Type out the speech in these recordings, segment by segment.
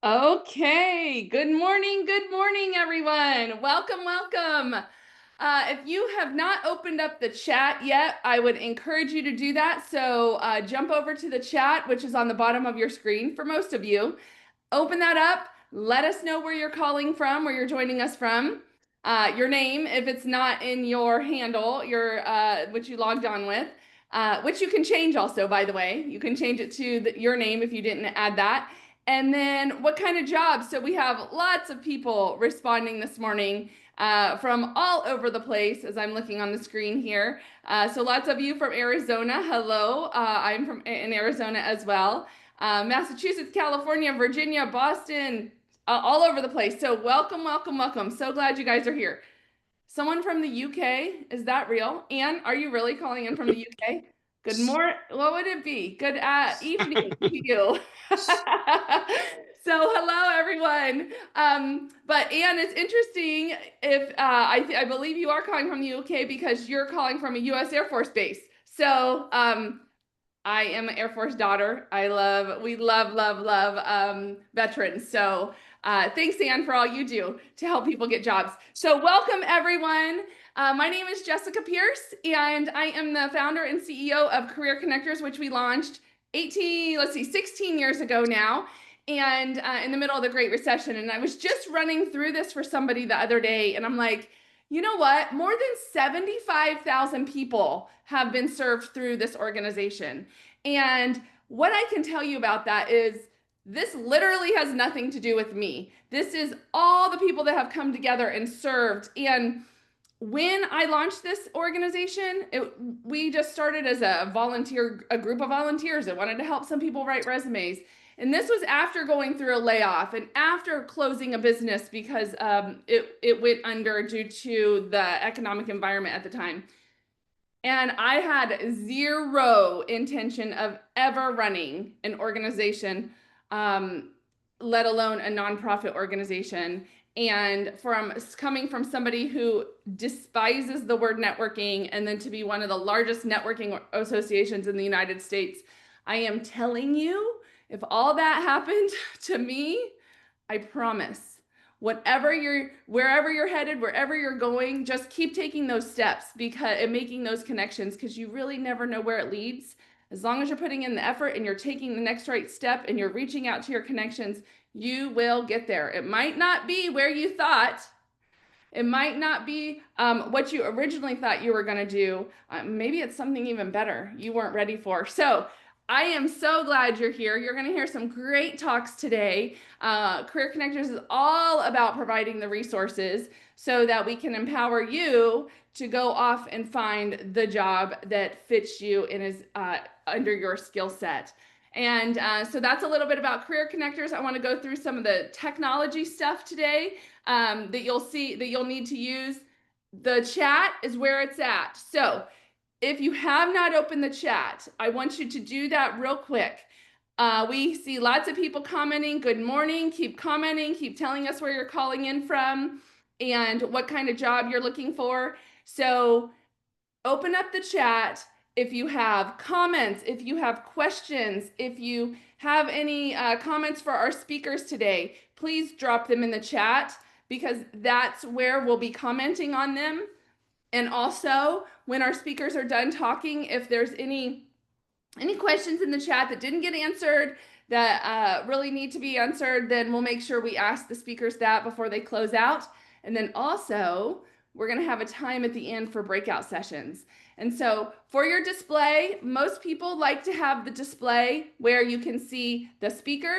Okay, good morning, everyone. Welcome, welcome. If you have not opened up the chat yet, I would encourage you to do that. So jump over to the chat, which is on the bottom of your screen for most of you. Open that up. Let us know where you're calling from, where you're joining us from. Your name, if it's not in your handle, which you logged on with, which you can change also, by the way. You can change it to your name if you didn't add that. And then what kind of jobs? So we have lots of people responding this morning from all over the place as I'm looking on the screen here. So lots of you from Arizona. Hello. I'm in Arizona as well. Massachusetts, California, Virginia, Boston, all over the place. So welcome, welcome, welcome. So glad you guys are here. Someone from the UK, is that real? Anne, are you really calling in from the UK? Good morning. What would it be? Good evening to you. So hello, everyone. But Anne, it's interesting if I believe you are calling from the UK because you're calling from a U.S. Air Force base. So I am an Air Force daughter. We love veterans. So thanks, Anne, for all you do to help people get jobs. So welcome, everyone. My name is Jessica Pierce, and I am the founder and CEO of Career Connectors, which we launched 16 years ago now, and in the middle of the Great Recession. And I was just running through this for somebody the other day, and I'm like, you know what? More than 75,000 people have been served through this organization. And what I can tell you about that is this literally has nothing to do with me. This is all the people that have come together and served. And when I launched this organization, we just started as a group of volunteers that wanted to help some people write resumes. And this was after going through a layoff and after closing a business because it went under due to the economic environment at the time. And I had zero intention of ever running an organization, let alone a nonprofit organization. And from coming from somebody who despises the word networking and then to be one of the largest networking associations in the United States, I am telling you, if all that happened to me, I promise, wherever you're headed, wherever you're going, just keep taking those steps and making those connections because you really never know where it leads. As long as you're putting in the effort and you're taking the next right step and you're reaching out to your connections, you will get there. It might not be where you thought. It might not be what you originally thought you were going to do. Maybe it's something even better you weren't ready for. So I am so glad you're here. You're going to hear some great talks today. Career Connectors is all about providing the resources so that we can empower you to go off and find the job that fits you and is under your skill set. And so that's a little bit about Career Connectors. I want to go through some of the technology stuff today that you'll need to use. The chat is where it's at. So if you have not opened the chat, I want you to do that real quick. We see lots of people commenting. Good morning. Keep commenting. Keep telling us where you're calling in from and what kind of job you're looking for. So open up the chat. If you have comments, if you have questions, if you have any comments for our speakers today, please drop them in the chat because that's where we'll be commenting on them. And also, when our speakers are done talking, if there's any questions in the chat that didn't get answered that really need to be answered, then we'll make sure we ask the speakers that before they close out. And then also, we're going to have a time at the end for breakout sessions. And so for your display, most people like to have the display where you can see the speaker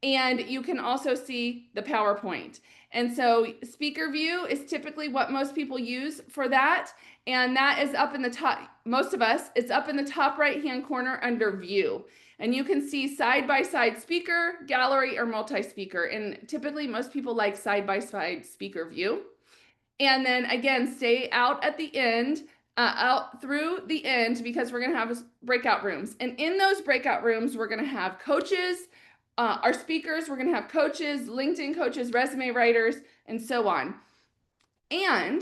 and you can also see the PowerPoint. And so speaker view is typically what most people use for that. And that is up in the top, most of us, it's up in the top right-hand corner under view. And you can see side-by-side speaker, gallery, or multi-speaker. And typically most people like side-by-side speaker view. And then again, stay out at the end, out through the end because we're gonna have breakout rooms. And in those breakout rooms, we're gonna have coaches, our speakers, we're going to have coaches, LinkedIn coaches, resume writers, and so on. And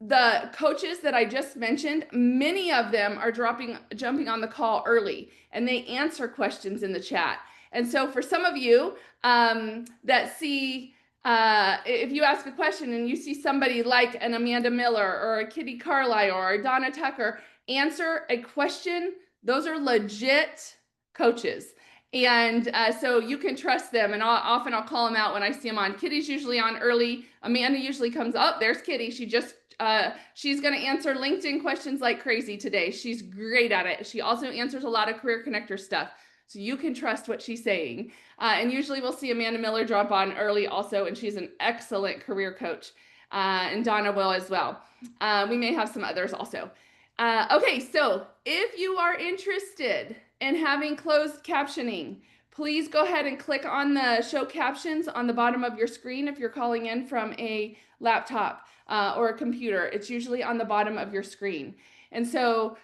the coaches that I just mentioned, many of them are jumping on the call early and they answer questions in the chat. And so for some of you that see, if you ask a question and you see somebody like an Amanda Miller or a Kitty Carlisle or a Donna Tucker answer a question, those are legit coaches. And so you can trust them. And often I'll call them out when I see them on. Kitty's usually on early. Amanda usually comes up. There's Kitty. She's going to answer LinkedIn questions like crazy today. She's great at it. She also answers a lot of career connector stuff. So you can trust what she's saying. And usually we'll see Amanda Miller drop on early also, and she's an excellent career coach. And Donna will as well. We may have some others also. Okay, so if you are interested in having closed captioning, please go ahead and click on the show captions on the bottom of your screen if you're calling in from a laptop or a computer. It's usually on the bottom of your screen. And so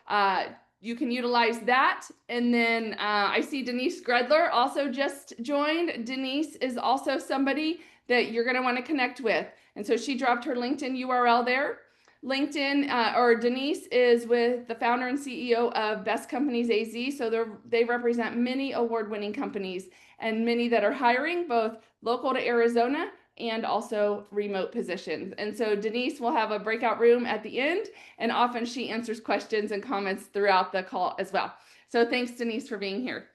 you can utilize that. And then I see Denise Gredler also just joined. Denise is also somebody that you're going to want to connect with. And so she dropped her LinkedIn URL there. LinkedIn or Denise is with the founder and CEO of Best Companies AZ. So they represent many award-winning companies and many that are hiring both local to Arizona and also remote positions. And so Denise will have a breakout room at the end, and often she answers questions and comments throughout the call as well. So thanks, Denise, for being here.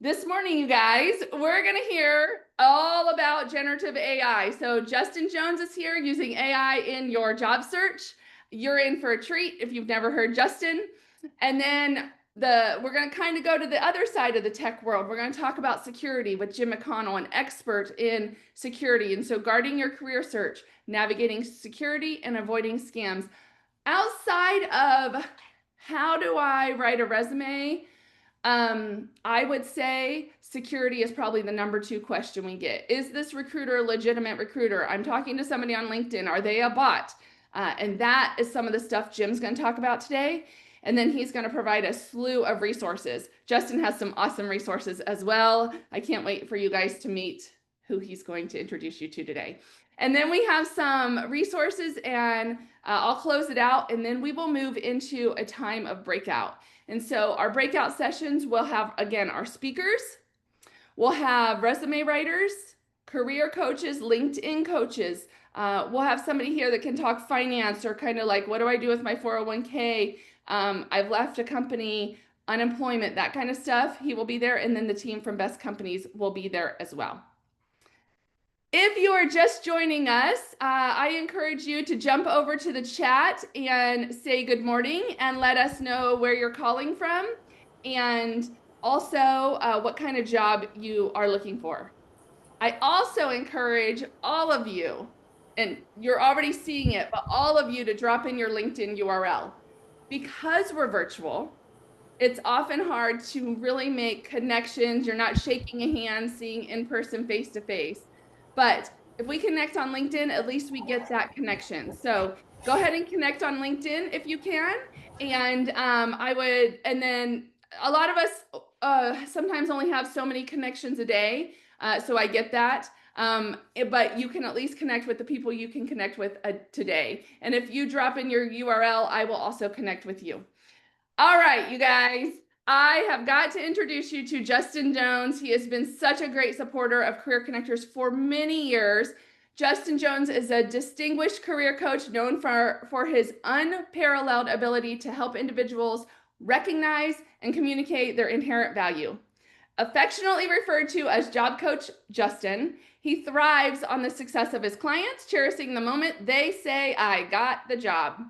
This morning, you guys, we're going to hear all about generative AI. So Justin Jones is here using AI in your job search. You're in for a treat if you've never heard Justin. And then we're going to kind of go to the other side of the tech world. We're going to talk about security with Jim McConnell, an expert in security. And so guarding your career search, navigating security and avoiding scams. Outside of how do I write a resume, I would say security is probably the number 2 question we get. Is this recruiter a legitimate recruiter? I'm talking to somebody on LinkedIn. Are they a bot? And that is some of the stuff Jim's going to talk about today. And then he's going to provide a slew of resources. Justin has some awesome resources as well. I can't wait for you guys to meet who he's going to introduce you to today. And then we have some resources, and I'll close it out, and then we will move into a time of breakout. And so our breakout sessions will have, again, our speakers. We'll have resume writers, career coaches, LinkedIn coaches. We'll have somebody here that can talk finance or kind of like, what do I do with my 401k? I've left a company, unemployment, that kind of stuff. He will be there. And then the team from Best Companies will be there as well. If you are just joining us, I encourage you to jump over to the chat and say good morning and let us know where you're calling from and also what kind of job you are looking for. I also encourage all of you, and you're already seeing it, but all of you to drop in your LinkedIn URL. Because we're virtual, it's often hard to really make connections. You're not shaking a hand, seeing in person, face to face. But if we connect on LinkedIn, at least we get that connection. So go ahead and connect on LinkedIn if you can. And and then a lot of us sometimes only have so many connections a day. So I get that. But you can at least connect with the people you can connect with today. And if you drop in your URL, I will also connect with you. All right, you guys, I have got to introduce you to Justin Jones. He has been such a great supporter of Career Connectors for many years. Justin Jones is a distinguished career coach known for his unparalleled ability to help individuals recognize and communicate their inherent value. Affectionately referred to as Job Coach Justin, he thrives on the success of his clients, cherishing the moment they say, "I got the job."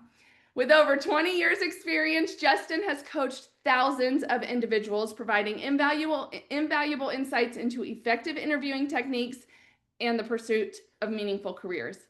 With over 20 years experience, Justin has coached thousands of individuals, providing invaluable insights into effective interviewing techniques and the pursuit of meaningful careers.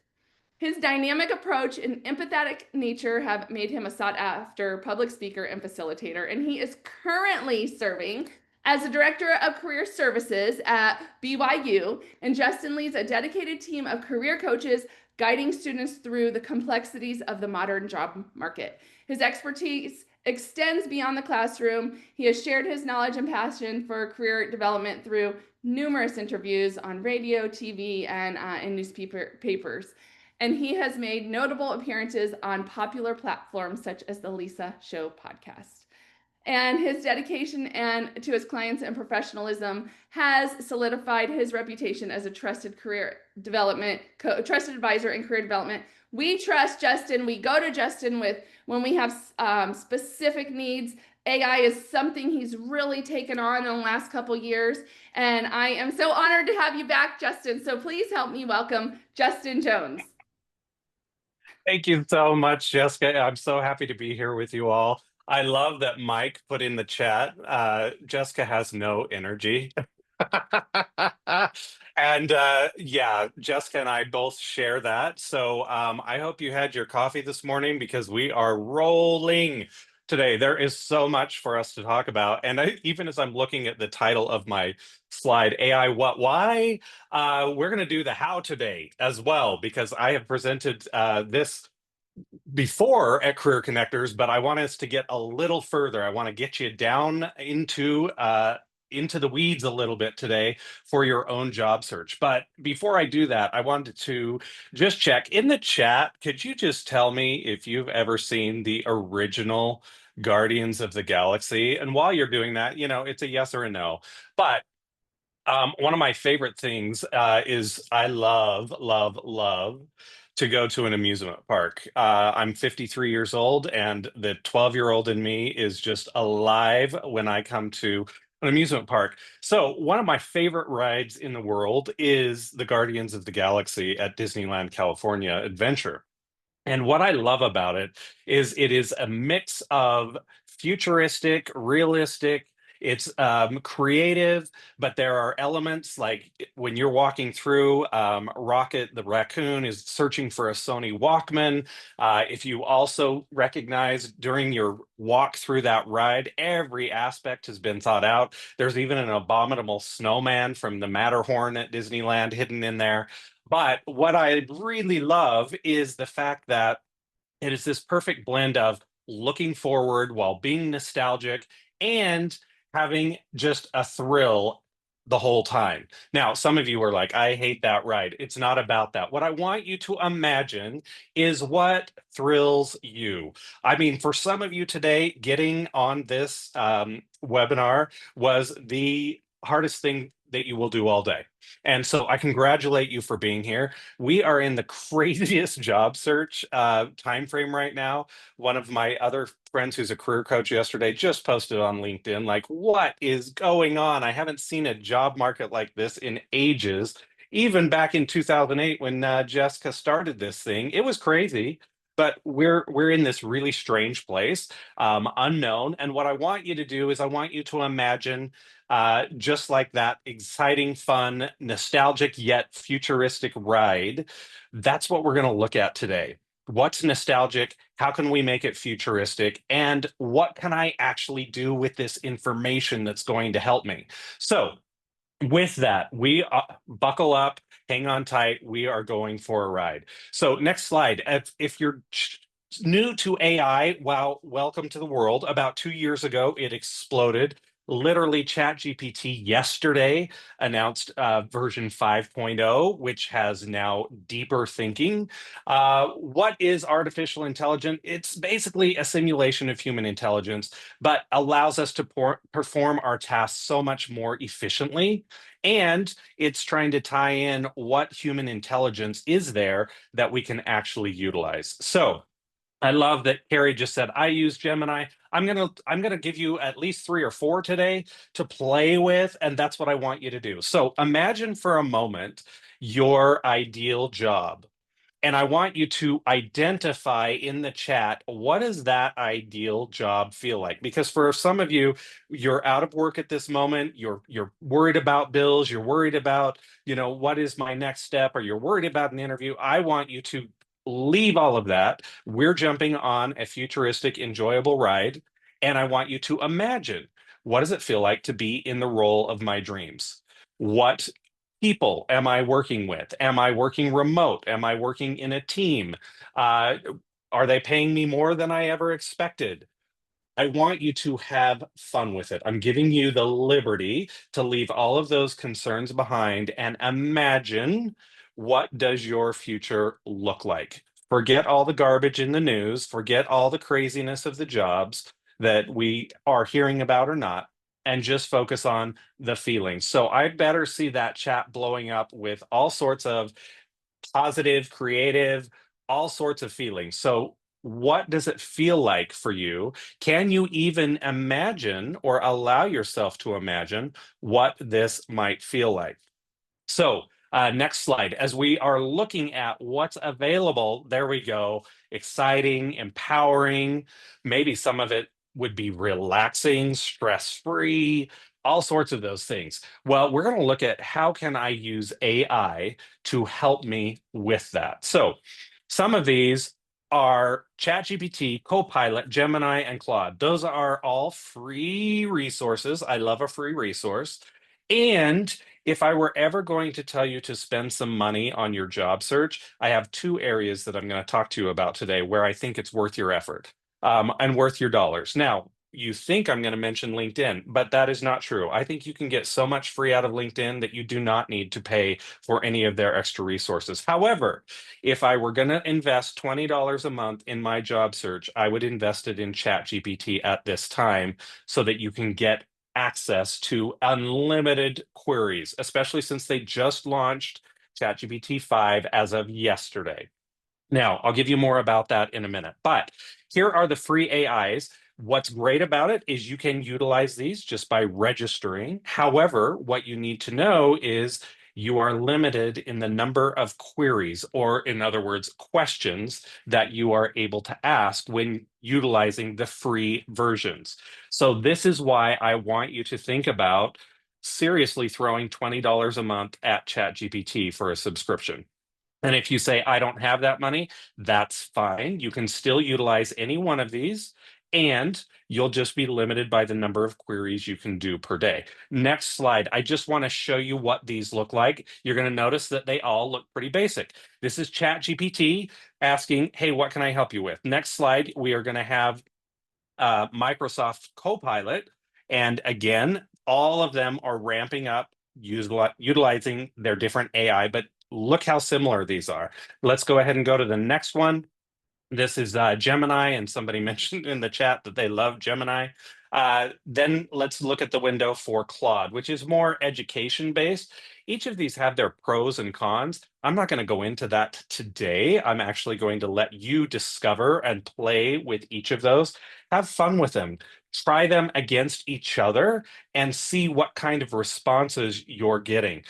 His dynamic approach and empathetic nature have made him a sought-after public speaker and facilitator, and he is currently serving as the Director of Career Services at BYU, and Justin leads a dedicated team of career coaches guiding students through the complexities of the modern job market. His expertise extends beyond the classroom. He has shared his knowledge and passion for career development through numerous interviews on radio, TV, and in newspapers. And he has made notable appearances on popular platforms such as the Lisa Show podcast. And his dedication and to his clients and professionalism has solidified his reputation as a trusted trusted advisor in career development. We trust Justin. We go to Justin with when we have specific needs. AI is something he's really taken on in the last couple years, and I am so honored to have you back, Justin. So please help me welcome Justin Jones. Thank you so much, Jessica. I'm so happy to be here with you all. I love that Mike put in the chat, Jessica has no energy. And yeah, Jessica and I both share that. So I hope you had your coffee this morning because we are rolling today. There is so much for us to talk about. And even as I'm looking at the title of my slide, AI, what, why? We're going to do the how today as well, because I have presented this before at Career Connectors, but I want us to get a little further. I want to get you down into the weeds a little bit today for your own job search. But before I do that, I wanted to just check in the chat. Could you just tell me if you've ever seen the original Guardians of the Galaxy? And while you're doing that, it's a yes or a no. But one of my favorite things is I love, love, love to go to an amusement park. I'm 53 years old, and the 12-year-old in me is just alive when I come to an amusement park. So, one of my favorite rides in the world is the Guardians of the Galaxy at Disneyland California Adventure. And what I love about it is a mix of futuristic, realistic, it's creative, but there are elements like when you're walking through, Rocket the raccoon is searching for a Sony Walkman. If you also recognize during your walk through that ride, every aspect has been thought out. There's even an abominable snowman from the Matterhorn at Disneyland hidden in there. But what I really love is the fact that it is this perfect blend of looking forward while being nostalgic and having just a thrill the whole time. Now, some of you are like, I hate that ride. It's not about that. What I want you to imagine is what thrills you. I mean, for some of you today, getting on this webinar was the hardest thing that you will do all day. And so I congratulate you for being here. We are in the craziest job search time frame right now. One of my other friends who's a career coach yesterday just posted on LinkedIn, like, what is going on? I haven't seen a job market like this in ages. Even back in 2008 when Jessica started this thing, it was crazy. But we're in this really strange place, unknown. And what I want you to do is I want you to imagine just like that exciting, fun, nostalgic yet futuristic ride. That's what we're going to look at today. What's nostalgic? How can we make it futuristic? And what can I actually do with this information that's going to help me? So, with that, we buckle up, hang on tight. We are going for a ride. So, next slide. If you're new to AI, well, welcome to the world. About 2 years ago, it exploded. Literally, ChatGPT yesterday announced version 5.0, which has now deeper thinking. What is artificial intelligence? It's basically a simulation of human intelligence, but allows us to perform our tasks so much more efficiently. And it's trying to tie in what human intelligence is there that we can actually utilize. So, I love that Carrie just said, I use Gemini. I'm gonna give you at least 3 or 4 today to play with, and that's what I want you to do. So imagine for a moment your ideal job. And I want you to identify in the chat, what does that ideal job feel like? Because for some of you, you're out of work at this moment, you're worried about bills, you're worried about, what is my next step, or you're worried about an interview. I want you to leave all of that. We're jumping on a futuristic, enjoyable ride. And I want you to imagine, what does it feel like to be in the role of my dreams? What people am I working with? Am I working remote? Am I working in a team? Uh, are they paying me more than I ever expected? I want you to have fun with it. I'm giving you the liberty to leave all of those concerns behind and imagine, what does your future look like? Forget all the garbage in the news, forget all the craziness of the jobs. that we are hearing about or not, and just focus on the feelings. So I'd better see that chat blowing up with all sorts of positive, creative, all sorts of feelings. So, what does it feel like for you? Can you even imagine or allow yourself to imagine what this might feel like? So, next slide. As we are looking at what's available, there we go. Exciting, empowering. Maybe some of it would be relaxing, stress-free, all sorts of those things. Well, we're going to look at how can I use AI to help me with that. So, some of these are ChatGPT, Copilot, Gemini, and Claude. Those are all free resources. I love a free resource. And if I were ever going to tell you to spend some money on your job search, I have two areas that I'm going to talk to you about today where I think it's worth your effort and worth your dollars. Now, you think I'm going to mention LinkedIn, but that is not true. I think you can get so much free out of LinkedIn that you do not need to pay for any of their extra resources. However, if I were going to invest $20 a month in my job search, I would invest it in ChatGPT at this time so that you can get access to unlimited queries, especially since they just launched ChatGPT 5 as of yesterday. Now, I'll give you more about that in a minute, but here are the free AIs. What's great about it is you can utilize these just by registering. However, what you need to know is you are limited in the number of queries, or in other words, questions that you are able to ask when utilizing the free versions. So this is why I want you to think about seriously throwing $20 a month at ChatGPT for a subscription. And if you say, I don't have that money, that's fine. You can still utilize any one of these, and you'll just be limited by the number of queries you can do per day. Next slide. I just want to show you what these look like. You're going to notice that they all look pretty basic. This is ChatGPT asking, hey, what can I help you with? Next slide, we are going to have Microsoft Copilot. And again, all of them are ramping up, utilizing their different AI, but look how similar these are. Let's go ahead and go to the next one. This is Gemini, and somebody mentioned in the chat that they love Gemini. Then let's look at the window for Claude, which is more education based. Each of these have their pros and cons. I'm not going to go into that today. I'm actually going to let you discover and play with each of those. Have fun with them. Try them against each other and see what kind of responses you're getting.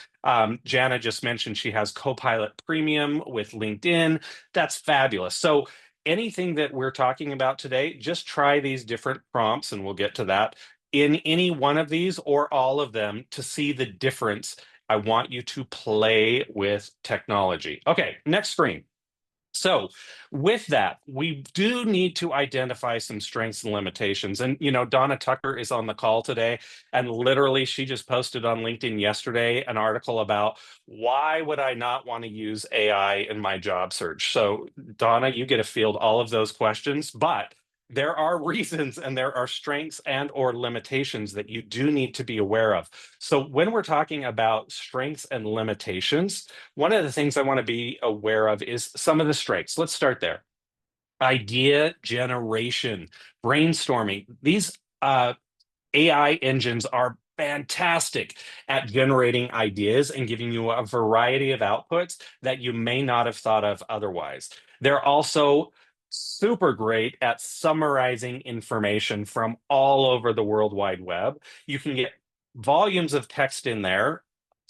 Jana just mentioned she has Copilot Premium with LinkedIn. That's fabulous. So anything that we're talking about today, just try these different prompts, and we'll get to that, in any one of these or all of them to see the difference. I want you to play with technology. Okay, next screen. So with that, we do need to identify some strengths and limitations. And, Donna Tucker is on the call today, and literally she just posted on LinkedIn yesterday an article about why would I not want to use AI in my job search? So Donna, you get to field all of those questions, but there are reasons and there are strengths and or limitations that you do need to be aware of. So when we're talking about strengths and limitations, one of the things I want to be aware of is some of the strengths. Let's start there. Idea generation, brainstorming. These AI engines are fantastic at generating ideas and giving you a variety of outputs that you may not have thought of otherwise. They're also super great at summarizing information from all over the World Wide Web. You can get volumes of text in there,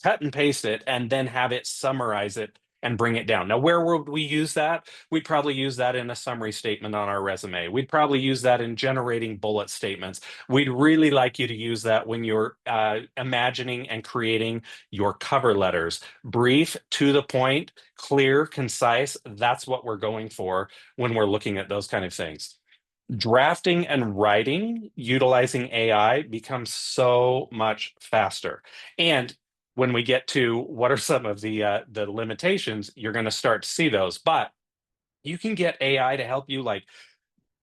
cut and paste it, and then have it summarize it and bring it down. Now, where would we use that? We'd probably use that in a summary statement on our resume. We'd probably use that in generating bullet statements. We'd really like you to use that when you're imagining and creating your cover letters. Brief, to the point, clear, concise. That's what we're going for when we're looking at those kind of things. Drafting and writing utilizing AI becomes so much faster. And when we get to what are some of the limitations, you're going to start to see those. But you can get AI to help you like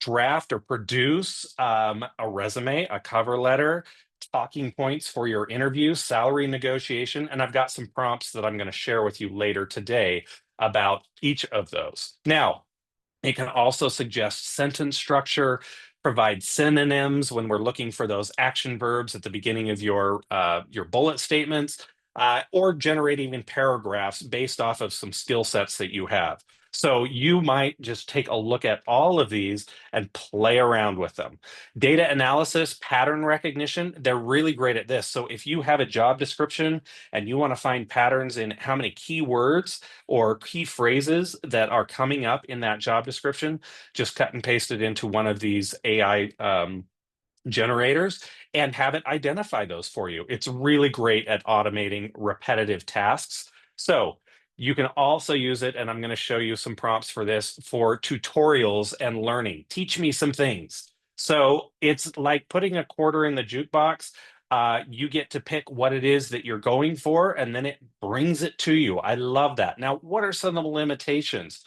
draft or produce a resume, a cover letter, talking points for your interview, salary negotiation, and I've got some prompts that I'm going to share with you later today about each of those. Now, it can also suggest sentence structure, provide synonyms when we're looking for those action verbs at the beginning of your bullet statements, or generate even paragraphs based off of some skill sets that you have. So you might just take a look at all of these and play around with them. Data analysis, pattern recognition, they're really great at this. So if you have a job description and you want to find patterns in how many keywords or key phrases that are coming up in that job description, just cut and paste it into one of these AI generators and have it identify those for you. It's really great at automating repetitive tasks. So you can also use it, and I'm going to show you some prompts for this, for tutorials and learning. Teach me some things. So it's like putting a quarter in the jukebox. You get to pick what it is that you're going for, and then it brings it to you. I love that. Now, what are some of the limitations?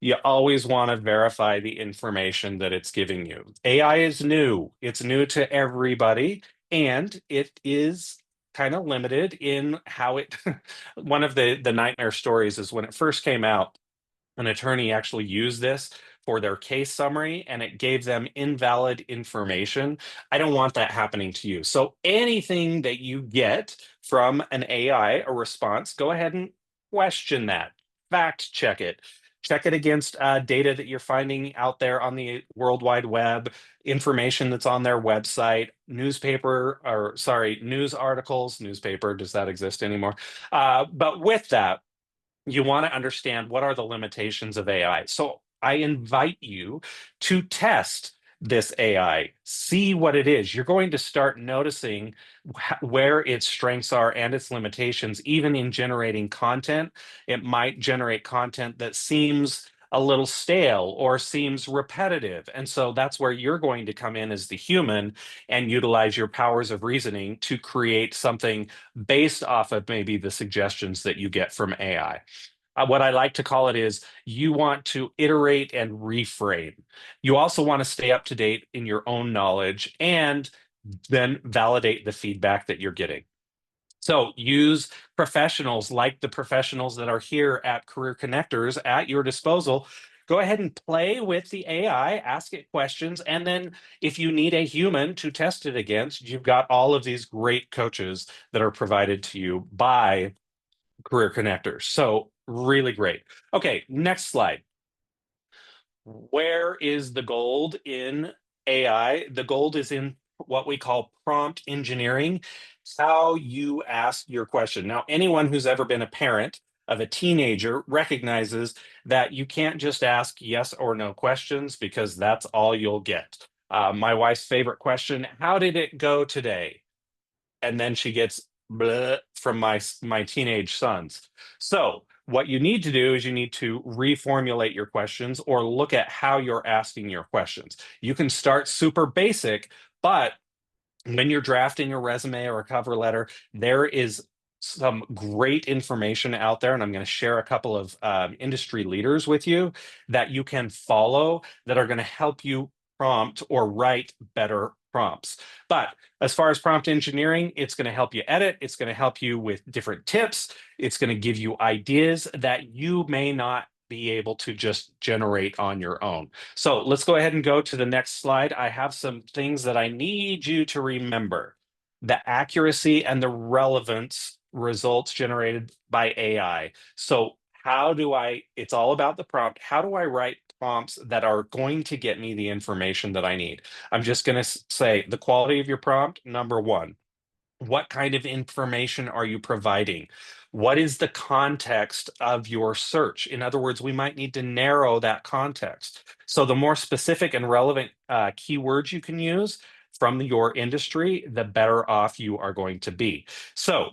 You always want to verify the information that it's giving you. AI is new. It's new to everybody, and it is kind of limited in how it one of the nightmare stories is when it first came out, an attorney actually used this for their case summary and it gave them invalid information. I don't want that happening to you. So anything that you get from an AI, a response, go ahead and question that, fact check it. Check it against data that you're finding out there on the World Wide Web, information that's on their website, newspaper, or sorry, news articles, newspaper, does that exist anymore? But with that, you want to understand what are the limitations of AI. So I invite you to test this AI, see what it is. You're going to start noticing where its strengths are and its limitations, even in generating content. It might generate content that seems a little stale or seems repetitive. And so that's where you're going to come in as the human and utilize your powers of reasoning to create something based off of maybe the suggestions that you get from AI. What I like to call it is you want to iterate and reframe. You also want to stay up to date in your own knowledge and then validate the feedback that you're getting. So use professionals like the professionals that are here at Career Connectors at your disposal. Go ahead and play with the AI, ask it questions, and then if you need a human to test it against, you've got all of these great coaches that are provided to you by Career Connectors. So really great. Okay, next slide. Where is the gold in AI? The gold is in what we call prompt engineering, how you ask your question. Now, anyone who's ever been a parent of a teenager recognizes that you can't just ask yes or no questions because that's all you'll get. My wife's favorite question, how did it go today? And then she gets bleh from my teenage sons. So what you need to do is you need to reformulate your questions or look at how you're asking your questions. You can start super basic, but when you're drafting a resume or a cover letter, there is some great information out there, and I'm going to share a couple of industry leaders with you that you can follow that are going to help you prompt or write better prompts. But as far as prompt engineering, it's going to help you edit. It's going to help you with different tips. It's going to give you ideas that you may not be able to just generate on your own. So let's go ahead and go to the next slide. I have some things that I need you to remember. The accuracy and the relevance results generated by AI. So it's all about the prompt. How do I write prompts that are going to get me the information that I need? I'm just going to say the quality of your prompt, number one. What kind of information are you providing? What is the context of your search? In other words, we might need to narrow that context. So the more specific and relevant keywords you can use from your industry, the better off you are going to be. So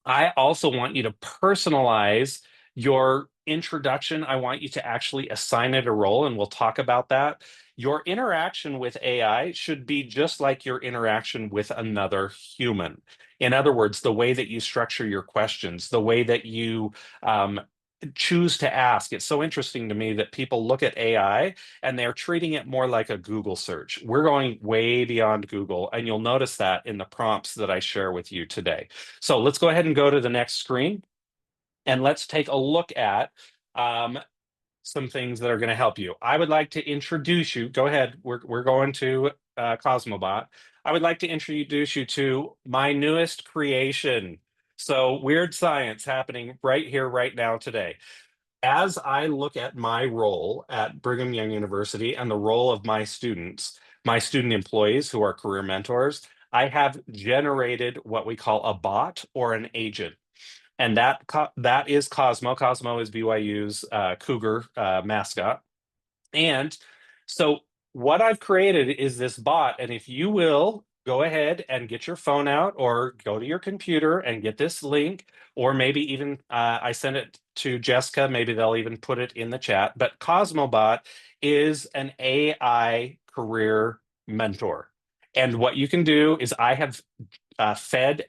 I also want you to personalize your introduction. I want you to actually assign it a role, and we'll talk about that. Your interaction with AI should be just like your interaction with another human. In other words, the way that you structure your questions, the way that you choose to ask. It's so interesting to me that people look at AI and they're treating it more like a Google search. We're going way beyond Google, and you'll notice that in the prompts that I share with you today. So let's go ahead and go to the next screen and let's take a look at some things that are going to help you. I would like to introduce you. Go ahead. We're going to Cosmobot. I would like to introduce you to my newest creation. So, weird science happening right here, right now, today. As I look at my role at Brigham Young University and the role of my students, my student employees who are career mentors, I have generated what we call a bot or an agent. And that is Cosmo. Cosmo is BYU's Cougar mascot. And so what I've created is this bot. And if you will go ahead and get your phone out or go to your computer and get this link, or maybe even I send it to Jessica, maybe they'll even put it in the chat. But Cosmobot is an AI career mentor. And what you can do is I have fed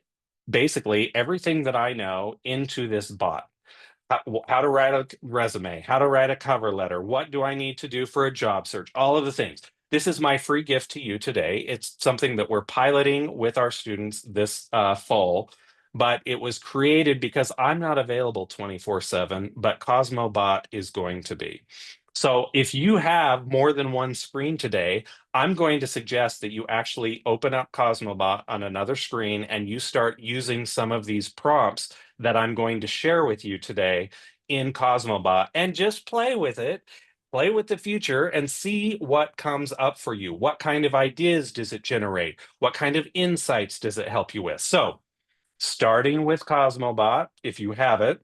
basically everything that I know into this bot. How to write a resume, how to write a cover letter, what do I need to do for a job search, all of the things. This is my free gift to you today. It's something that we're piloting with our students this fall, but it was created because I'm not available 24/7, but Cosmobot is going to be. So if you have more than one screen today, I'm going to suggest that you actually open up Cosmobot on another screen and you start using some of these prompts that I'm going to share with you today in Cosmobot and just play with it, play with the future and see what comes up for you. What kind of ideas does it generate? What kind of insights does it help you with? So, starting with Cosmobot, if you have it,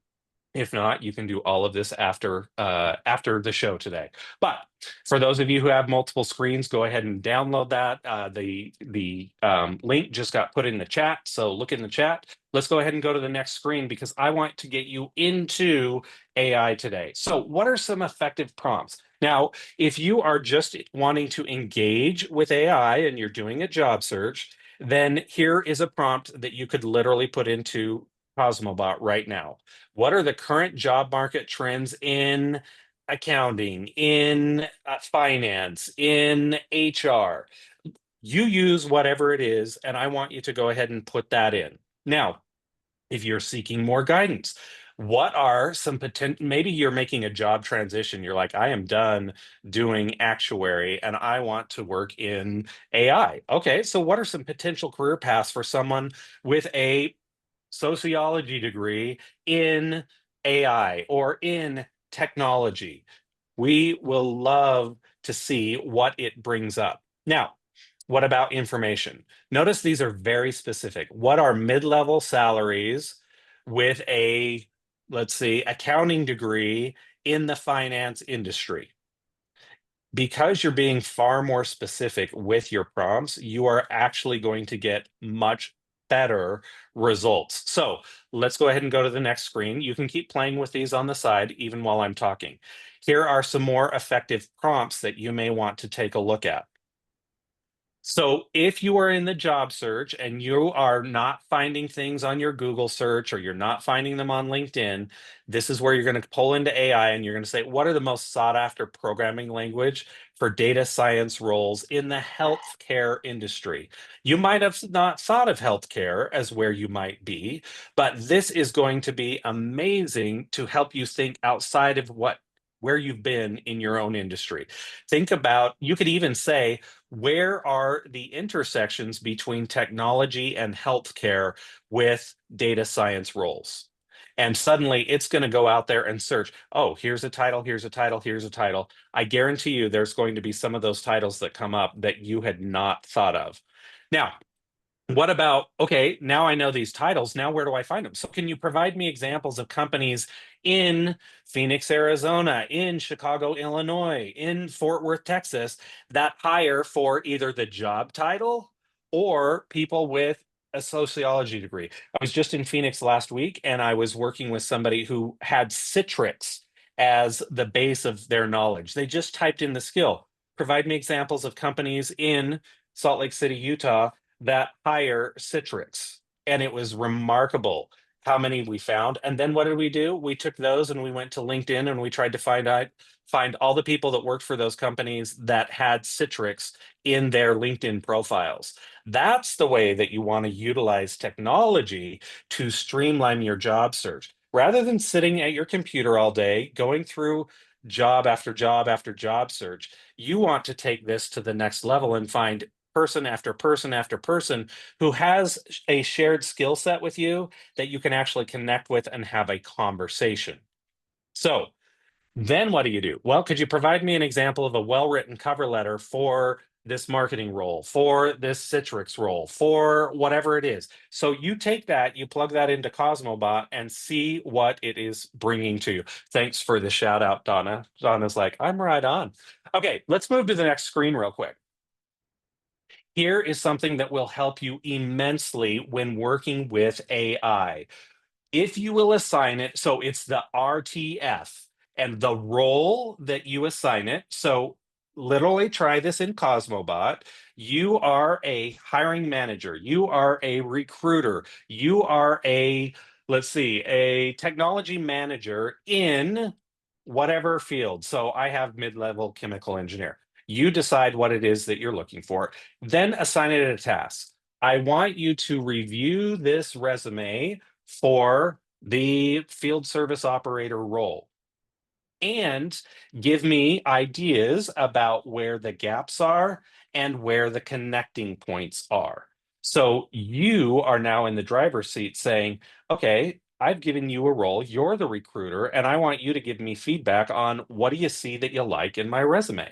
if not, you can do all of this after the show today. But for those of you who have multiple screens, go ahead and download that. The link just got put in the chat, so look in the chat. Let's go ahead and go to the next screen because I want to get you into AI today. So, what are some effective prompts? Now, if you are just wanting to engage with AI and you're doing a job search, then here is a prompt that you could literally put into Cosmobot right now. What are the current job market trends in accounting, in finance, in HR? You use whatever it is, and I want you to go ahead and put that in. Now, if you're seeking more guidance, what are some potential, maybe you're making a job transition. You're like, I am done doing actuary and I want to work in AI. Okay, so what are some potential career paths for someone with a sociology degree in AI or in technology? We will love to see what it brings up. Now, what about information? Notice these are very specific. What are mid-level salaries with a, let's see, accounting degree in the finance industry? Because you're being far more specific with your prompts, you are actually going to get much better results. So let's go ahead and go to the next screen. You can keep playing with these on the side, even while I'm talking. Here are some more effective prompts that you may want to take a look at. So if you are in the job search and you are not finding things on your Google search or you're not finding them on LinkedIn, this is where you're going to pull into AI and you're going to say, what are the most sought after programming language for data science roles in the healthcare industry? You might have not thought of healthcare as where you might be, but this is going to be amazing to help you think outside of where you've been in your own industry. Think about, you could even say, where are the intersections between technology and healthcare with data science roles? And suddenly it's going to go out there and search, oh, here's a title, here's a title, here's a title. I guarantee you there's going to be some of those titles that come up that you had not thought of. Now, what about, okay, now I know these titles. Now where do I find them? So can you provide me examples of companies in Phoenix, Arizona, in Chicago, Illinois, in Fort Worth, Texas, that hire for either the job title or people with a sociology degree? I was just in Phoenix last week and I was working with somebody who had Citrix as the base of their knowledge. They just typed in the skill. Provide me examples of companies in Salt Lake City, Utah that hire Citrix. And it was remarkable how many we found. And then what did we do? We took those and we went to LinkedIn and we tried to find all the people that worked for those companies that had Citrix in their LinkedIn profiles. That's the way that you want to utilize technology to streamline your job search. Rather than sitting at your computer all day, going through job after job after job search. You want to take this to the next level and find person after person after person who has a shared skill set with you that you can actually connect with and have a conversation. So then what do you do? Well, could you provide me an example of a well-written cover letter for this marketing role, for this Citrix role, for whatever it is? So you take that, you plug that into Cosmobot and see what it is bringing to you. Thanks for the shout out, Donna. Donna's like, I'm right on. Okay, let's move to the next screen real quick. Here is something that will help you immensely when working with AI. If you will assign it, so it's the RTF and the role that you assign it. So literally try this in Cosmobot. You are a hiring manager, you are a recruiter, you are a, let's see, a technology manager in whatever field. So I have mid-level chemical engineer. You decide what it is that you're looking for, then assign it a task. I want you to review this resume for the field service operator role and give me ideas about where the gaps are and where the connecting points are. So you are now in the driver's seat saying, okay, I've given you a role, you're the recruiter, and I want you to give me feedback on what do you see that you like in my resume?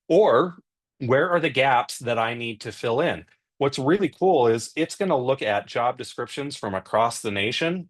Or where are the gaps that I need to fill in? What's really cool is it's going to look at job descriptions from across the nation,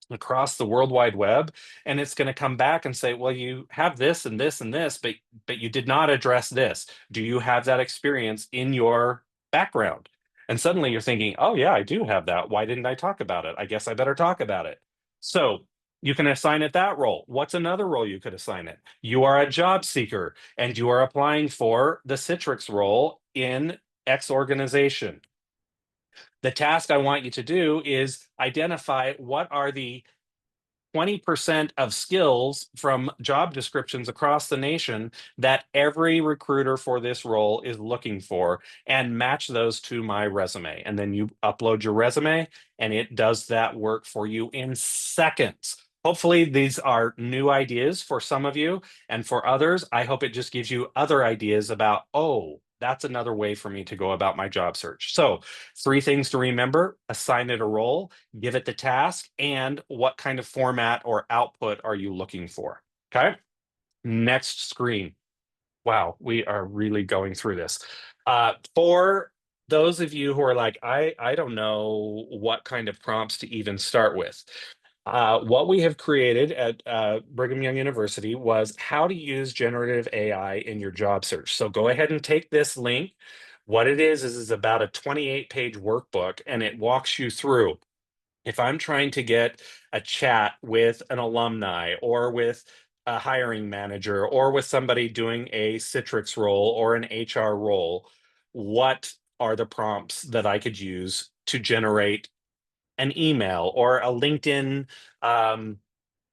across the World Wide Web, and it's going to come back and say, well, you have this and this and this, but you did not address this. Do you have that experience in your background? And suddenly you're thinking, oh yeah, I do have that. Why didn't I talk about it? I guess I better talk about it. So you can assign it that role. What's another role you could assign it? You are a job seeker and you are applying for the Citrix role in X organization. The task I want you to do is identify what are the 20% of skills from job descriptions across the nation that every recruiter for this role is looking for, and match those to my resume. And then you upload your resume and it does that work for you in seconds. Hopefully, these are new ideas for some of you, and for others, I hope it just gives you other ideas about, oh, that's another way for me to go about my job search. So, 3 things to remember: assign it a role, give it the task, and what kind of format or output are you looking for? Okay, next screen. Wow, we are really going through this. For those of you who are like, I don't know what kind of prompts to even start with. What we have created at Brigham Young University was how to use generative AI in your job search. So go ahead and take this link. What it is about a 28-page workbook, and it walks you through. If I'm trying to get a chat with an alumni or with a hiring manager or with somebody doing a Citrix role or an HR role, what are the prompts that I could use to generate an email or a LinkedIn um,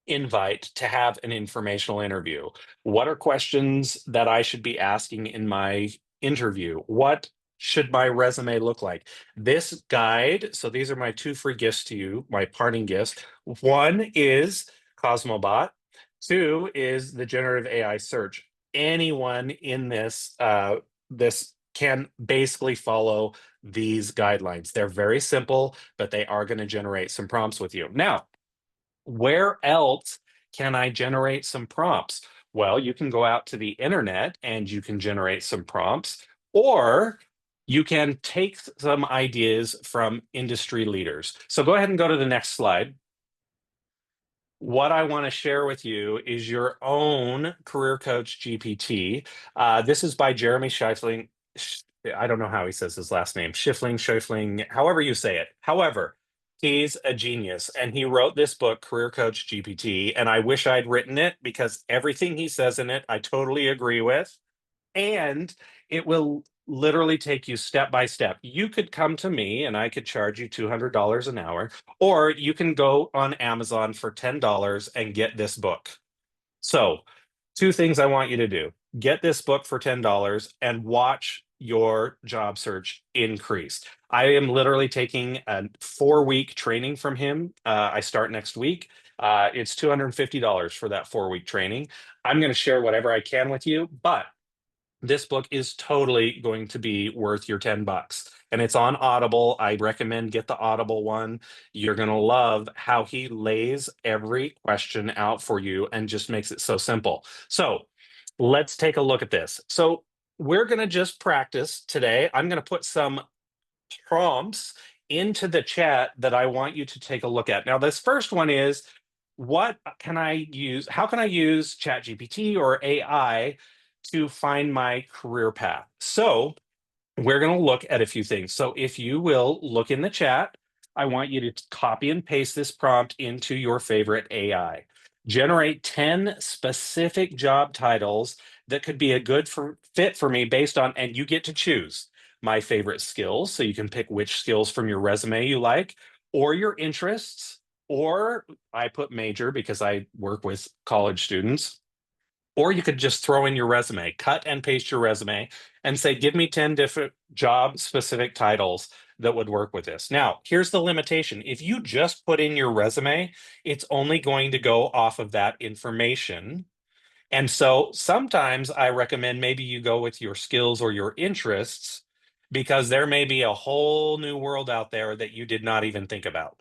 invite to have an informational interview? What are questions that I should be asking in my interview? What should my resume look like? This guide, so these are my 2 free gifts to you, my parting gifts. One is Cosmobot, 2 is the generative AI search. Anyone in this can basically follow these guidelines. They're very simple, but they are going to generate some prompts with you. Now, where else can I generate some prompts? Well, you can go out to the internet and you can generate some prompts, or you can take some ideas from industry leaders. So go ahead and go to the next slide. What I want to share with you is your own career coach GPT. This is by Jeremy Scheifling. I don't know how he says his last name, Schiffling, however you say it. However, he's a genius and he wrote this book, Career Coach GPT. And I wish I'd written it because everything he says in it, I totally agree with. And it will literally take you step by step. You could come to me and I could charge you $200 an hour, or you can go on Amazon for $10 and get this book. So, 2 things I want you to do: get this book for $10 and watch your job search increase. I am literally taking a 4-week training from him. I start next week. It's $250 for that 4-week training. I'm going to share whatever I can with you, but this book is totally going to be worth your $10, and it's on Audible. I recommend get the Audible one. You're going to love how he lays every question out for you and just makes it so simple. So let's take a look at this. So we're going to just practice today. I'm going to put some prompts into the chat that I want you to take a look at. Now, this first one is, what can I use? How can I use ChatGPT or AI to find my career path? So we're going to look at a few things. So if you will look in the chat, I want you to copy and paste this prompt into your favorite AI. Generate 10 specific job titles that could be a good fit for me based on, and you get to choose my favorite skills. So you can pick which skills from your resume you like, or your interests, or I put major because I work with college students. Or you could just throw in your resume, cut and paste your resume, and say, give me 10 different job specific titles that would work with this. Now, here's the limitation. If you just put in your resume, it's only going to go off of that information. And so sometimes I recommend maybe you go with your skills or your interests, because there may be a whole new world out there that you did not even think about.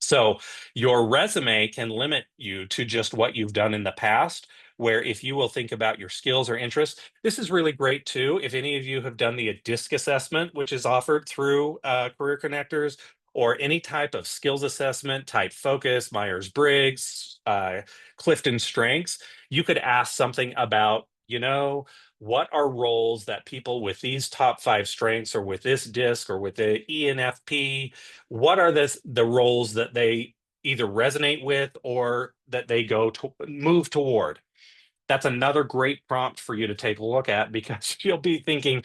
So your resume can limit you to just what you've done in the past, where if you will think about your skills or interests, this is really great too. If any of you have done the DISC assessment, which is offered through Career Connectors, or any type of skills assessment, type focus, Myers-Briggs, Clifton Strengths, you could ask something about, what are roles that people with these top 5 strengths, or with this DISC, or with the ENFP, what are the roles that they either resonate with or that they go to move toward? That's another great prompt for you to take a look at, because you'll be thinking,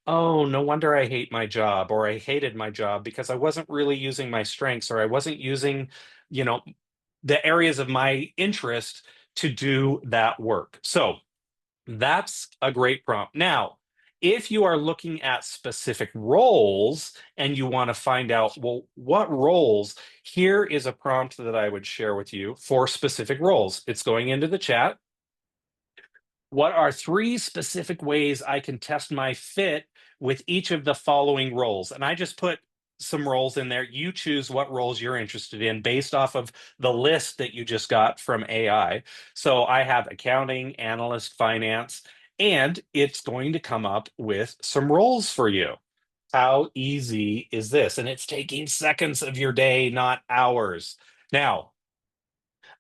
oh, no wonder I hate my job, or I hated my job because I wasn't really using my strengths, or I wasn't using, you know, the areas of my interest to do that work. So that's a great prompt. Now, if you are looking at specific roles and you want to find out, well, what roles, here is a prompt that I would share with you for specific roles. It's going into the chat. What are 3 specific ways I can test my fit with each of the following roles? And I just put some roles in there. You choose what roles you're interested in based off of the list that you just got from AI. So I have accounting, analyst, finance, and it's going to come up with some roles for you. How easy is this? And it's taking seconds of your day, not hours. Now,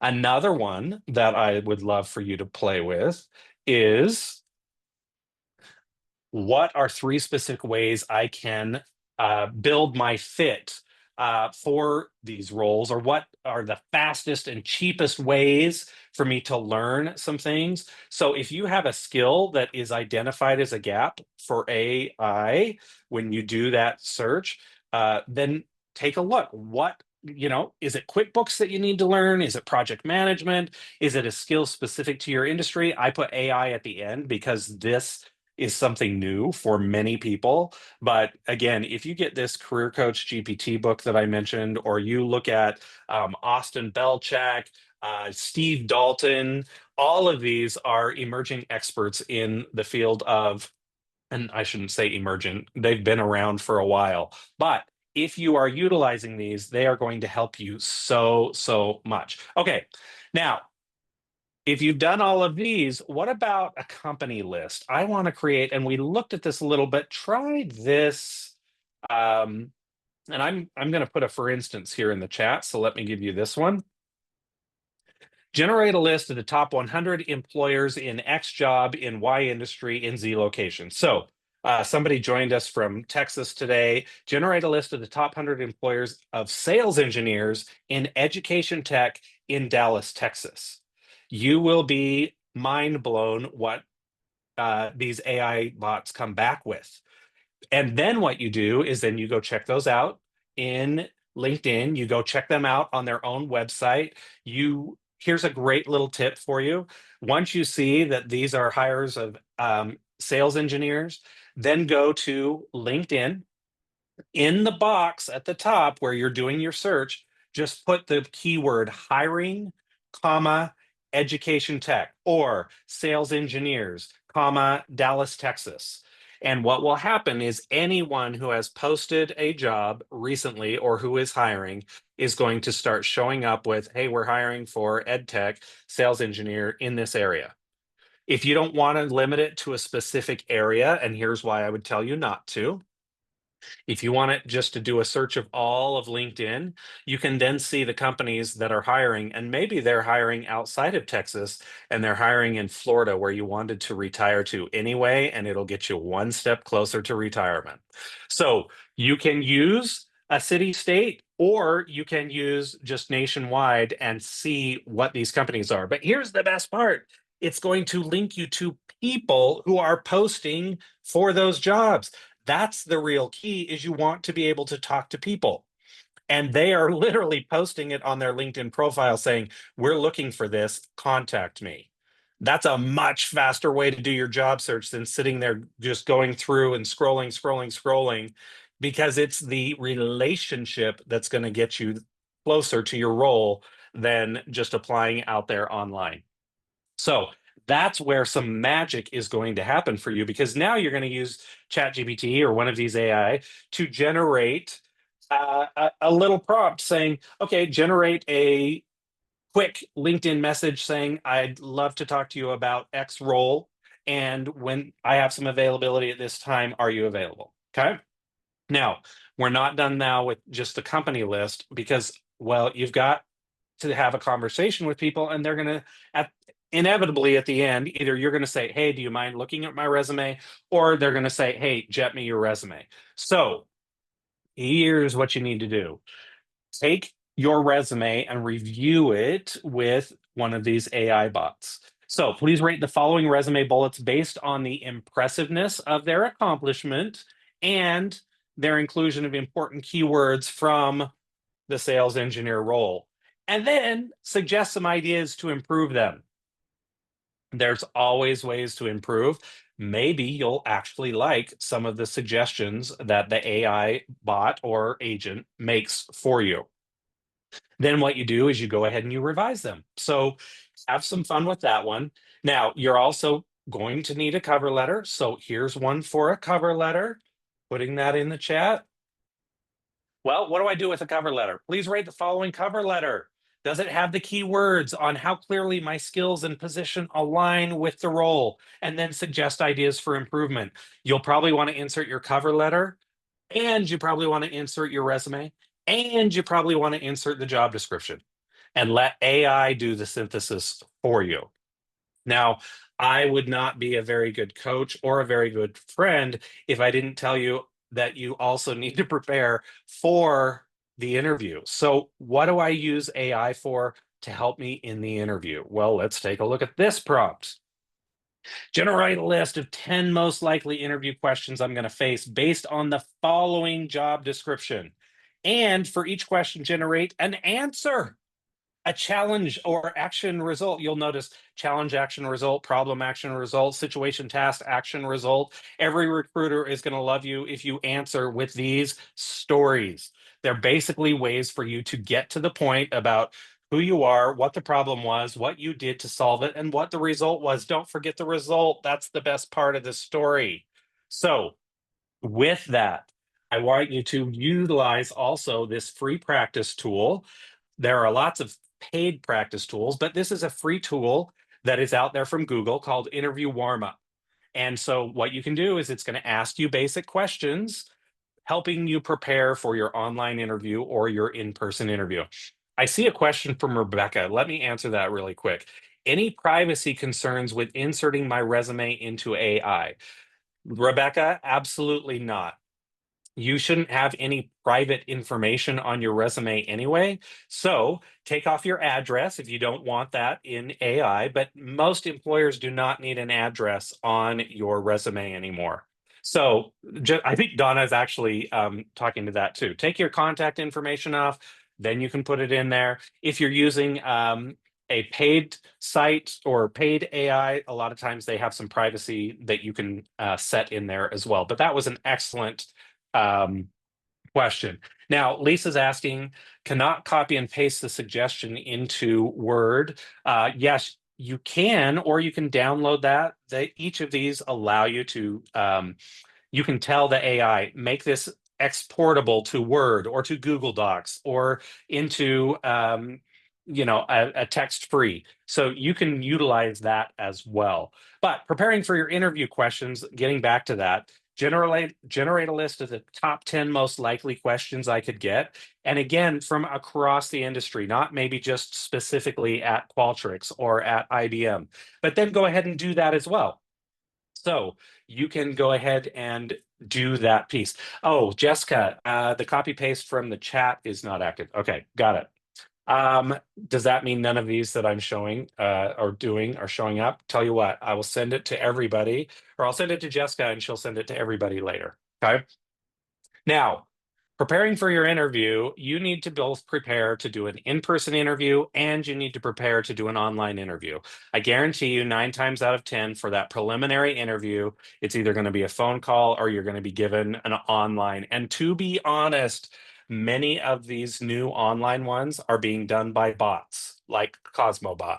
another one that I would love for you to play with is, what are 3 specific ways I can build my fit for these roles, or what are the fastest and cheapest ways for me to learn some things? So if you have a skill that is identified as a gap for AI, when you do that search, then take a look. Is it QuickBooks that you need to learn? Is it project management? Is it a skill specific to your industry? I put AI at the end because this is something new for many people. But again, if you get this Career Coach GPT book that I mentioned, or you look at Austin Belchak, Steve Dalton, all of these are emerging experts in the field of, and I shouldn't say emergent, they've been around for a while. But if you are utilizing these, they are going to help you so, so much. Okay, now, if you've done all of these, what about a company list? I want to create, and we looked at this a little bit. Try this, and I'm going to put a for instance here in the chat. So let me give you this one. Generate a list of the top 100 employers in X job in Y industry in Z location. So somebody joined us from Texas today. Generate a list of the top 100 employers of sales engineers in education tech in Dallas, Texas. You will be mind blown what these AI bots come back with. And then what you do is then you go check those out in LinkedIn. You go check them out on their own website. Here's a great little tip for you. Once you see that these are hires of sales engineers, Then go to LinkedIn. In the box at the top where you're doing your search, just put the keyword hiring, comma, education tech or sales engineers, comma, Dallas, Texas. And what will happen is anyone who has posted a job recently or who is hiring is going to start showing up with, hey, we're hiring for ed tech sales engineer in this area. If you don't want to limit it to a specific area, and here's why I would tell you not to, if you want it just to do a search of all of LinkedIn, you can then see the companies that are hiring, and maybe they're hiring outside of Texas and they're hiring in Florida where you wanted to retire to anyway, and it'll get you one step closer to retirement. So you can use a city state or you can use just nationwide and see what these companies are. But here's the best part. It's going to link you to people who are posting for those jobs. That's the real key is you want to be able to talk to people. And they are literally posting it on their LinkedIn profile saying, we're looking for this, contact me. That's a much faster way to do your job search than sitting there just going through and scrolling, because it's the relationship that's going to get you closer to your role than just applying out there online. So that's where some magic is going to happen for you because now you're going to use ChatGPT or one of these AI to generate a little prompt saying, okay, generate a quick LinkedIn message saying, I'd love to talk to you about X role. And when I have some availability at this time, are you available? Okay. Now, we're not done now with just the company list because, well, you've got to have a conversation with people and they're going to at inevitably at the end either you're going to say, hey, do you mind looking at my resume, or they're going to say, hey, jet me your resume. So here's what you need to do. Take your resume and review it with one of these AI bots. So please rate the following resume bullets based on the impressiveness of their accomplishment and their inclusion of important keywords from the sales engineer role, and then suggest some ideas to improve them. There's always ways to improve. Maybe you'll actually like some of the suggestions that the AI bot or agent makes for you. Then what you do is you go ahead and you revise them. So have some fun with that one. Now, you're also going to need a cover letter. So here's one for a cover letter, putting that in the chat. Well, what do I do with a cover letter? Please rate the following cover letter. Does it have the keywords on how clearly my skills and position align with the role? And then suggest ideas for improvement. You'll probably want to insert your cover letter, and you probably want to insert your resume, and you probably want to insert the job description and let AI do the synthesis for you. Now, I would not be a very good coach or a very good friend if I didn't tell you that you also need to prepare for the interview. So, what do I use AI for to help me in the interview? Well, let's take a look at this prompt. Generate a list of 10 most likely interview questions I'm going to face based on the following job description. And for each question, generate an answer, a challenge or action result. You'll notice challenge, action, result, problem, action, result, situation, task, action, result. Every recruiter is going to love you if you answer with these stories. They're basically ways for you to get to the point about who you are, what the problem was, what you did to solve it, and what the result was. Don't forget the result. That's the best part of the story. So, with that, I want you to utilize also this free practice tool. There are lots of paid practice tools, but this is a free tool that is out there from Google called Interview Warmup. And so what you can do is it's going to ask you basic questions, helping you prepare for your online interview or your in-person interview. I see a question from Rebecca. Let me answer that really quick. Any privacy concerns with inserting my resume into AI? Rebecca, absolutely not. You shouldn't have any private information on your resume anyway. So take off your address if you don't want that in AI, but most employers do not need an address on your resume anymore. So I think Donna is actually talking to that too. Take your contact information off, then you can put it in there. If you're using a paid site or paid AI, a lot of times they have some privacy that you can set in there as well. But that was an excellent question. Now, Lisa's asking, cannot copy and paste the suggestion into Word. Yes, you can, or you can download that. Each of these allow you to, you can tell the AI, make this exportable to Word or to Google Docs or into, a text free. So you can utilize that as well. But preparing for your interview questions, getting back to that, generate a list of the top 10 most likely questions I could get. And again, from across the industry, not maybe just specifically at Qualtrics or at IBM, but then go ahead and do that as well. So you can go ahead and do that piece. Oh, Jessica, the copy paste from the chat is not active. Okay, got it. Does that mean none of these that I'm showing or doing are showing up? Tell you what, I will send it to everybody, or I'll send it to Jessica and she'll send it to everybody later. Okay. Now, preparing for your interview, you need to both prepare to do an in-person interview and you need to prepare to do an online interview. I guarantee you 9 times out of 10 for that preliminary interview, it's either going to be a phone call or you're going to be given an online. And to be honest, many of these new online ones are being done by bots like Cosmobot.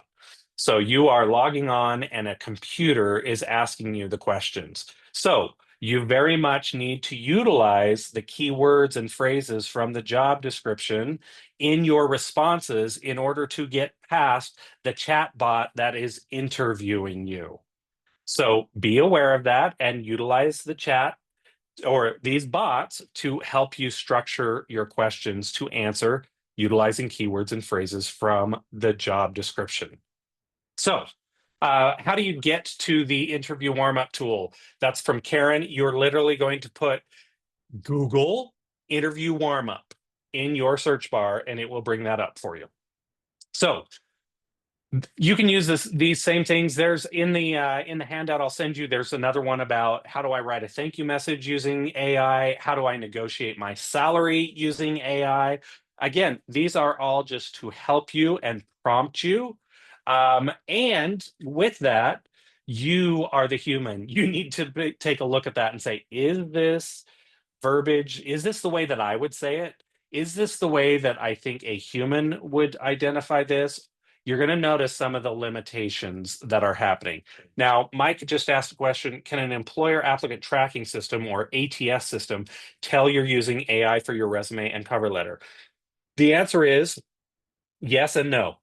So you are logging on and a computer is asking you the questions. So you very much need to utilize the keywords and phrases from the job description in your responses in order to get past the chat bot that is interviewing you. So be aware of that and utilize the chat or these bots to help you structure your questions to answer utilizing keywords and phrases from the job description. So, how do you get to the interview warm-up tool? That's from Karen. You're literally going to put Google interview warm-up in your search bar, and it will bring that up for you. So you can use these same things. There's in the handout I'll send you, there's another one about how do I write a thank you message using AI? How do I negotiate my salary using AI? Again, these are all just to help you and prompt you. And with that, you are the human. You need to take a look at that and say, is this verbiage, is this the way that I would say it? Is this the way that I think a human would identify this? You're going to notice some of the limitations that are happening. Now, Mike just asked a question, can an employer applicant tracking system or ATS system tell you're using AI for your resume and cover letter? The answer is yes and no.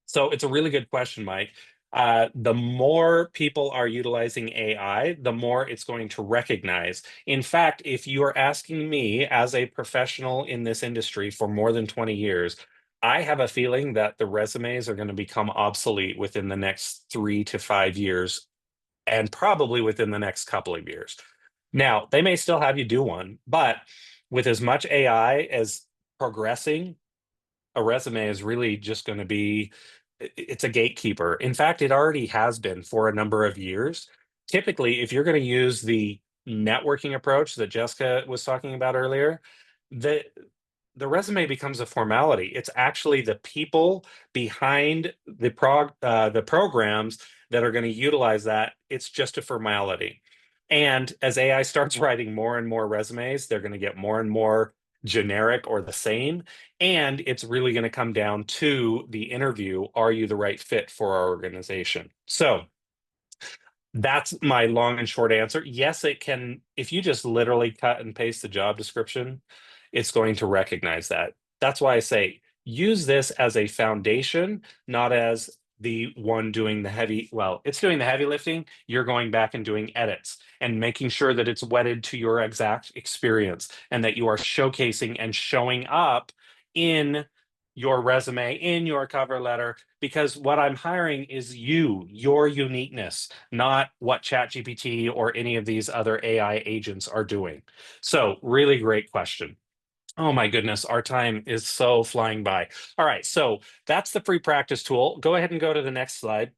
So it's a really good question, Mike. The more people are utilizing AI, the more it's going to recognize. In fact, if you are asking me as a professional in this industry for more than 20 years, I have a feeling that the resumes are going to become obsolete within the next 3 to 5 years, and probably within the next couple of years. Now, they may still have you do one, but with as much AI as progressing, a resume is really just going to be it's a gatekeeper. In fact, it already has been for a number of years. Typically, if you're going to use the networking approach that Jessica was talking about earlier, the the resume becomes a formality. It's actually the people behind the programs that are going to utilize that. It's just a formality. And as AI starts writing more and more resumes, they're going to get more and more generic or the same. And it's really going to come down to the interview. Are you the right fit for our organization? So that's my long and short answer. Yes, it can. If you just literally cut and paste the job description, it's going to recognize that. That's why I say use this as a foundation, not as the one doing the heavy. Well, it's doing the heavy lifting. You're going back and doing edits and making sure that it's wedded to your exact experience and that you are showcasing and showing up in your resume, in your cover letter, because what I'm hiring is you, your uniqueness, not what ChatGPT or any of these other AI agents are doing. So, really great question. Oh my goodness, our time is so flying by. All right, so that's the free practice tool. Go ahead and go to the next slide.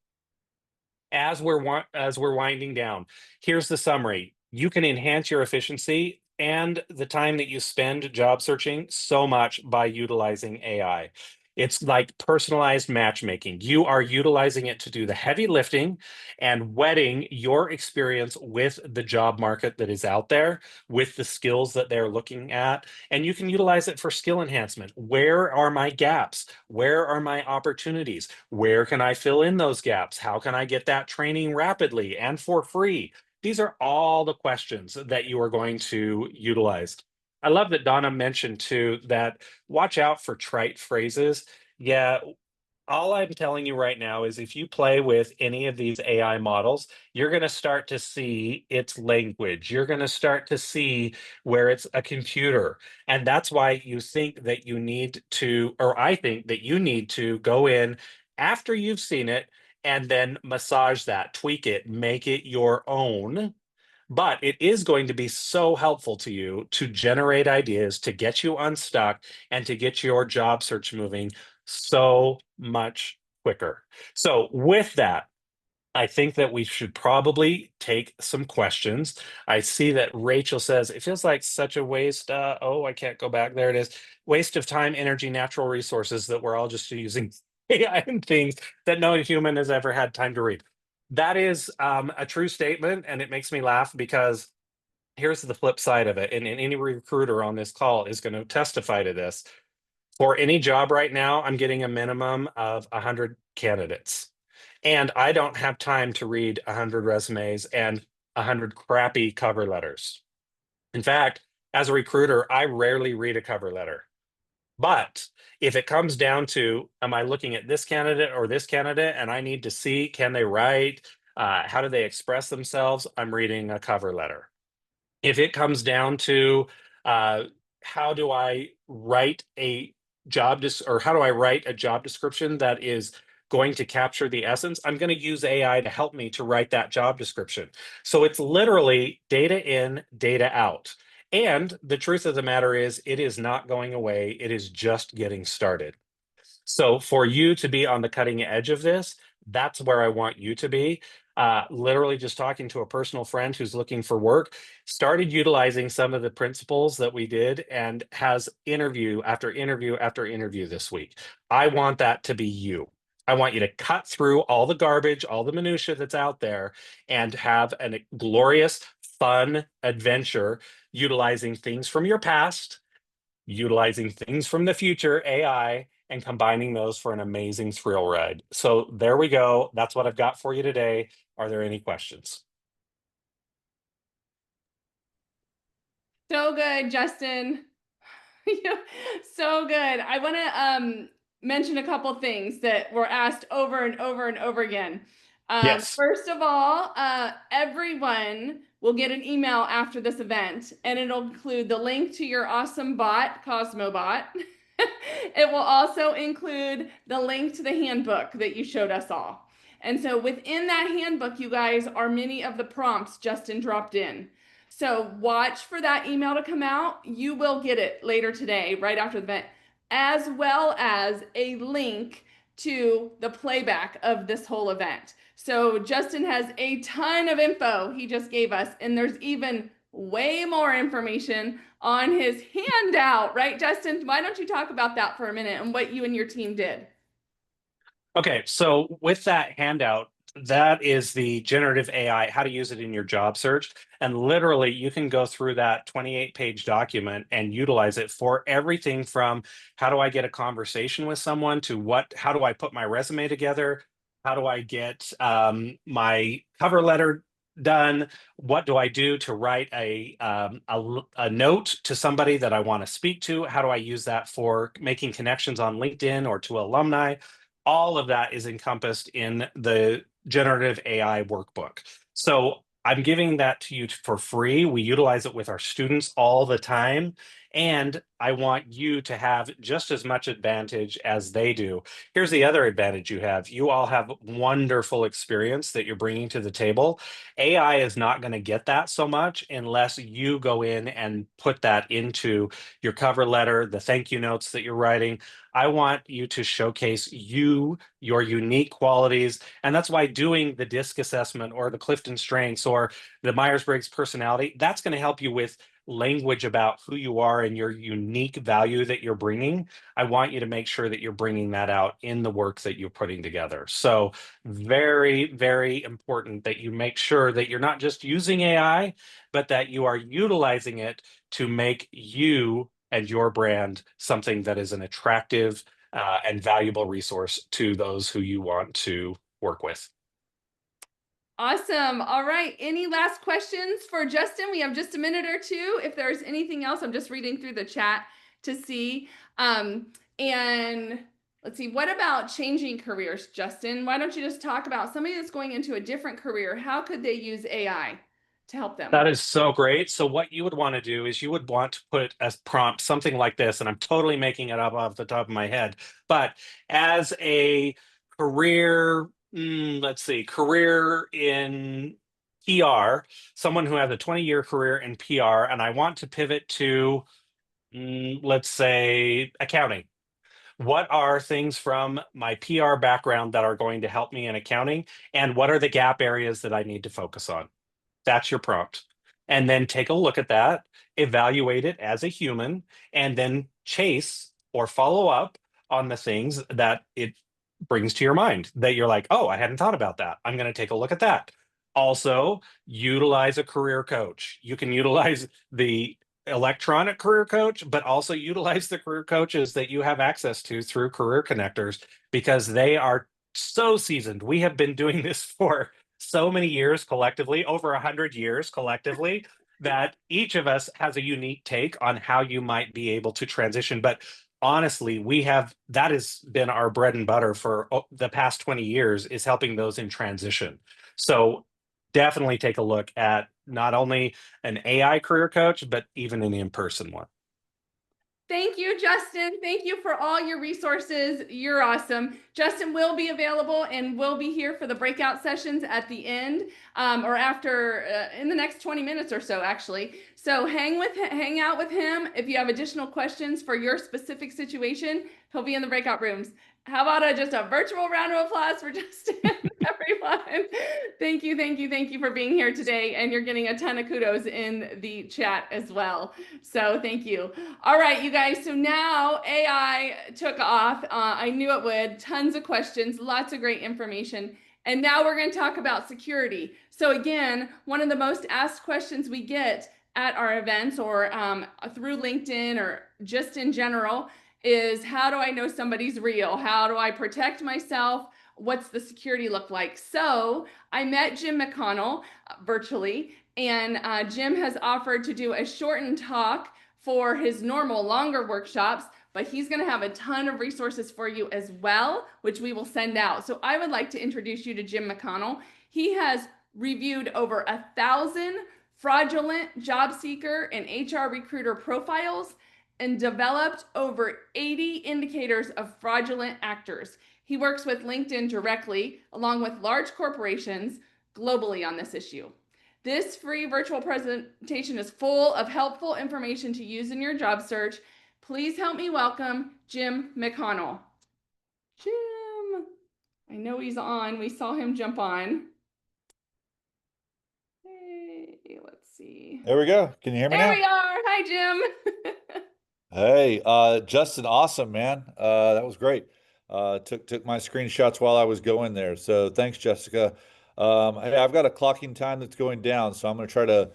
As we're winding down, here's the summary. You can enhance your efficiency and the time that you spend job searching so much by utilizing AI. It's like personalized matchmaking. You are utilizing it to do the heavy lifting and wetting your experience with the job market that is out there, with the skills that they're looking at. And you can utilize it for skill enhancement. Where are my gaps? Where are my opportunities? Where can I fill in those gaps? How can I get that training rapidly and for free? These are all the questions that you are going to utilize. I love that Donna mentioned too that watch out for trite phrases. Yeah, all I'm telling you right now is if you play with any of these AI models, you're going to start to see its language. You're going to start to see where it's a computer. And that's why you think that you need to, or I think that you need to go in after you've seen it and then massage that, tweak it, make it your own. But it is going to be so helpful to you to generate ideas, to get you unstuck, and to get your job search moving so much quicker. So, with that, I think that we should probably take some questions. I see that Rachel says it feels like such a waste. Oh, I can't go back. There it is. Waste of time, energy, natural resources that we're all just using AI and things that no human has ever had time to read. That is a true statement, and it makes me laugh because here's the flip side of it. And any recruiter on this call is going to testify to this. For any job right now, I'm getting a minimum of 100 candidates. And I don't have time to read 100 resumes and 100 crappy cover letters. In fact, as a recruiter, I rarely read a cover letter. But if it comes down to, am I looking at this candidate or this candidate, and I need to see, can they write? How do they express themselves? I'm reading a cover letter. If it comes down to uh, how do I write a or how do I write a job description that is going to capture the essence, I'm going to use AI to help me to write that job description. So it's literally data in, data out. And the truth of the matter is, it is not going away. It is just getting started. So for you to be on the cutting edge of this, that's where I want you to be. Literally just talking to a personal friend who's looking for work, started utilizing some of the principles that we did and has interview after interview after interview this week. I want that to be you. I want you to cut through all the garbage, all the minutia that's out there, and have a glorious, fun adventure utilizing things from your past, utilizing things from the future, AI, and combining those for an amazing thrill ride. So there we go. That's what I've got for you today. Are there any questions? So good, Justin. So good. I want to mention a couple things that were asked over and over and over again. Yes. First of all, everyone will get an email after this event, and it'll include the link to your awesome bot, CosmoBot. It will also include the link to the handbook that you showed us all. And so within that handbook, you guys, are many of the prompts Justin dropped in. So watch for that email to come out. You will get it later today, right after the event, as well as a link to the playback of this whole event. So Justin has a ton of info he just gave us, and there's even way more information on his handout, right, Justin? Why don't you talk about that for a minute and what you and your team did? Okay, so with that handout, that is the generative AI, how to use it in your job search. And literally, you can go through that 28-page document and utilize it for everything from how do I get a conversation with someone to how do I put my resume together? How do I get my cover letter done? What do I do to write a note to somebody that I want to speak to? How do I use that for making connections on LinkedIn or to alumni? All of that is encompassed in the generative AI workbook. So I'm giving that to you for free. We utilize it with our students all the time. And I want you to have just as much advantage as they do. Here's the other advantage you have. You all have wonderful experience that you're bringing to the table. AI is not going to get that so much unless you go in and put that into your cover letter, the thank you notes that you're writing. I want you to showcase your unique qualities. And that's why doing the DISC assessment or the Clifton Strengths or the Myers-Briggs personality, that's going to help you with language about who you are and your unique unique value that you're bringing, I want you to make sure that you're bringing that out in the work that you're putting together. So very, very important that you make sure that you're not just using AI, but that you are utilizing it to make you and your brand something that is an attractive and valuable resource to those who you want to work with. Awesome. All right. Any last questions for Justin? We have just a minute or two. If there's anything else, I'm just reading through the chat to see. And let's see, what about changing careers, Justin? Why don't you just talk about somebody that's going into a different career? How could they use AI to help them? That is so great. So what you would want to do is you would want to put as prompt something like this, and I'm totally making it up off the top of my head, but as a career, let's see, career in PR, someone who has a 20-year career in PR, and I want to pivot to, let's say, accounting. What are things from my PR background that are going to help me in accounting? And what are the gap areas that I need to focus on? That's your prompt. And then take a look at that, evaluate it as a human, and then chase or follow up on the things that it brings to your mind that you're like, oh, I hadn't thought about that. I'm going to take a look at that. Also, utilize a career coach. You can utilize the electronic career coach, but also utilize the career coaches that you have access to through career connectors because they are so seasoned. We have been doing this for so many years collectively, over 100 years collectively, that each of us has a unique take on how you might be able to transition. But honestly, that has been our bread and butter for the past 20 years, is helping those in transition. So definitely take a look at not only an AI career coach, but even an in-person one. Thank you, Justin. Thank you for all your resources. You're awesome. Justin will be available and will be here for the breakout sessions at the end or after in the next 20 minutes or so, actually. So hang out with him. If you have additional questions for your specific situation, he'll be in the breakout rooms. How about just a virtual round of applause for Justin, everyone? Thank you, thank you, thank you for being here today. And you're getting a ton of kudos in the chat as well. So thank you. All right, you guys. So now AI took off. I knew it would. Tons of questions, lots of great information. And now we're going to talk about security. So again, one of the most asked questions we get at our events or through LinkedIn or just in general is, how do I know somebody's real? How do I protect myself? What's the security look like? So I met Jim McConnell virtually, and Jim has offered to do a shortened talk for his normal longer workshops, but he's going to have a ton of resources for you as well, which we will send out. So I would like to introduce you to Jim McConnell. He has reviewed over 1,000 fraudulent job seeker and HR recruiter profiles and developed over 80 indicators of fraudulent actors. He works with LinkedIn directly, along with large corporations globally on this issue. This free virtual presentation is full of helpful information to use in your job search. Please help me welcome Jim McConnell. Jim, I know he's on. We saw him jump on. Hey, let's see. There we go. Can you hear me There now? we are. Hi, Jim. Hey, Justin, awesome, man. That was great. Took my screenshots while I was going there. So thanks, Jessica. Hey, I've got a clocking time that's going down, so I'm going to try to